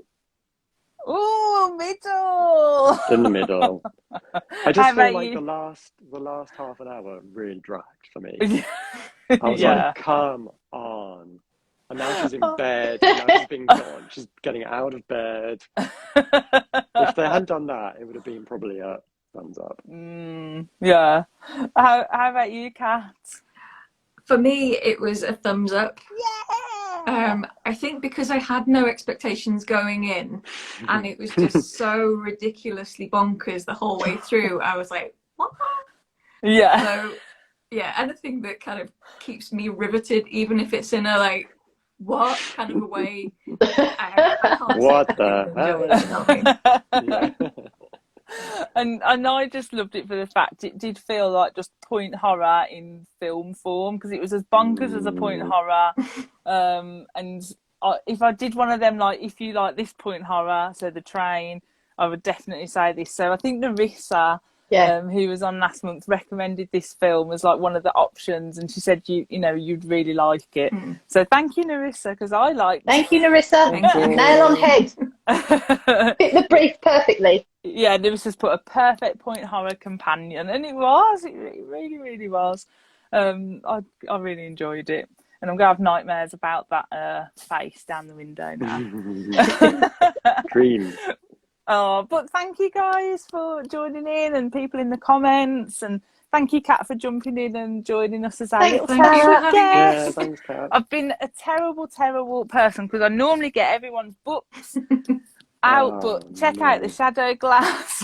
Speaker 1: Ooh, middle.
Speaker 2: In the middle. I
Speaker 1: How
Speaker 2: just feel
Speaker 1: about
Speaker 2: like
Speaker 1: you?
Speaker 2: the last half an hour really dragged for me.
Speaker 1: I
Speaker 2: I was like, come on. And now she's in bed, and now she's being gone. She's getting out of bed. If they hadn't done that, it would have been probably a thumbs up.
Speaker 1: Yeah. How about you, Kat?
Speaker 5: For me, it was a thumbs up.
Speaker 1: Yeah.
Speaker 5: I think because I had no expectations going in, and it was just so ridiculously bonkers the whole way through. I was like, what?
Speaker 1: Yeah.
Speaker 5: So, yeah, anything that kind of keeps me riveted, even if it's in a like, what kind of a way. I can't
Speaker 2: What
Speaker 5: say
Speaker 2: the
Speaker 5: I didn't enjoy it, you know what I mean?
Speaker 1: And I just loved it for the fact it did feel like just point horror in film form, because it was as bonkers as a point horror. And if I did one of them, like, if you like this point horror, so The Train, I would definitely say this. So I think Narissa, who was on last month, recommended this film as like one of the options, and she said you'd really like it. So thank you, Narissa, because I liked it.
Speaker 3: Thank you, Narissa. Nail on head. Fit the brief perfectly.
Speaker 1: Yeah, Narissa's put a perfect point horror companion, and it really, really was. I really enjoyed it, and I'm gonna have nightmares about that face down the window now.
Speaker 2: Dreams.
Speaker 1: Oh, but thank you guys for joining in, and people in the comments, and thank you, Kat, for jumping in and joining us as our little special guest.
Speaker 2: Yeah, thanks, Kat.
Speaker 1: I've been a terrible, terrible person, because I normally get everyone's books out, but check out The Shadow Glass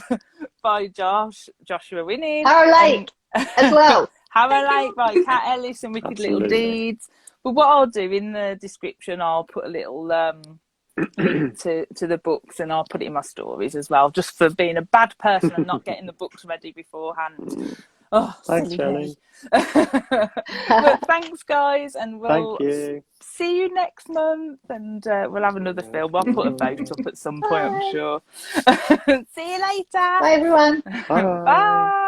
Speaker 1: by Joshua Winning.
Speaker 3: Harrow Lake as well.
Speaker 1: Harrow Lake by Kat Ellis and Wicked Little Deeds. But what I'll do in the description, I'll put a little link to the books, and I'll put it in my stories as well, just for being a bad person and not getting the books ready beforehand. Oh,
Speaker 2: thanks, Shelley.
Speaker 1: But thanks, guys, and we'll
Speaker 2: Thank you.
Speaker 1: see you next month, and we'll have another film. I'll put a vote up at some point, I'm sure. See you later.
Speaker 3: Bye, everyone.
Speaker 2: Bye.
Speaker 1: Bye.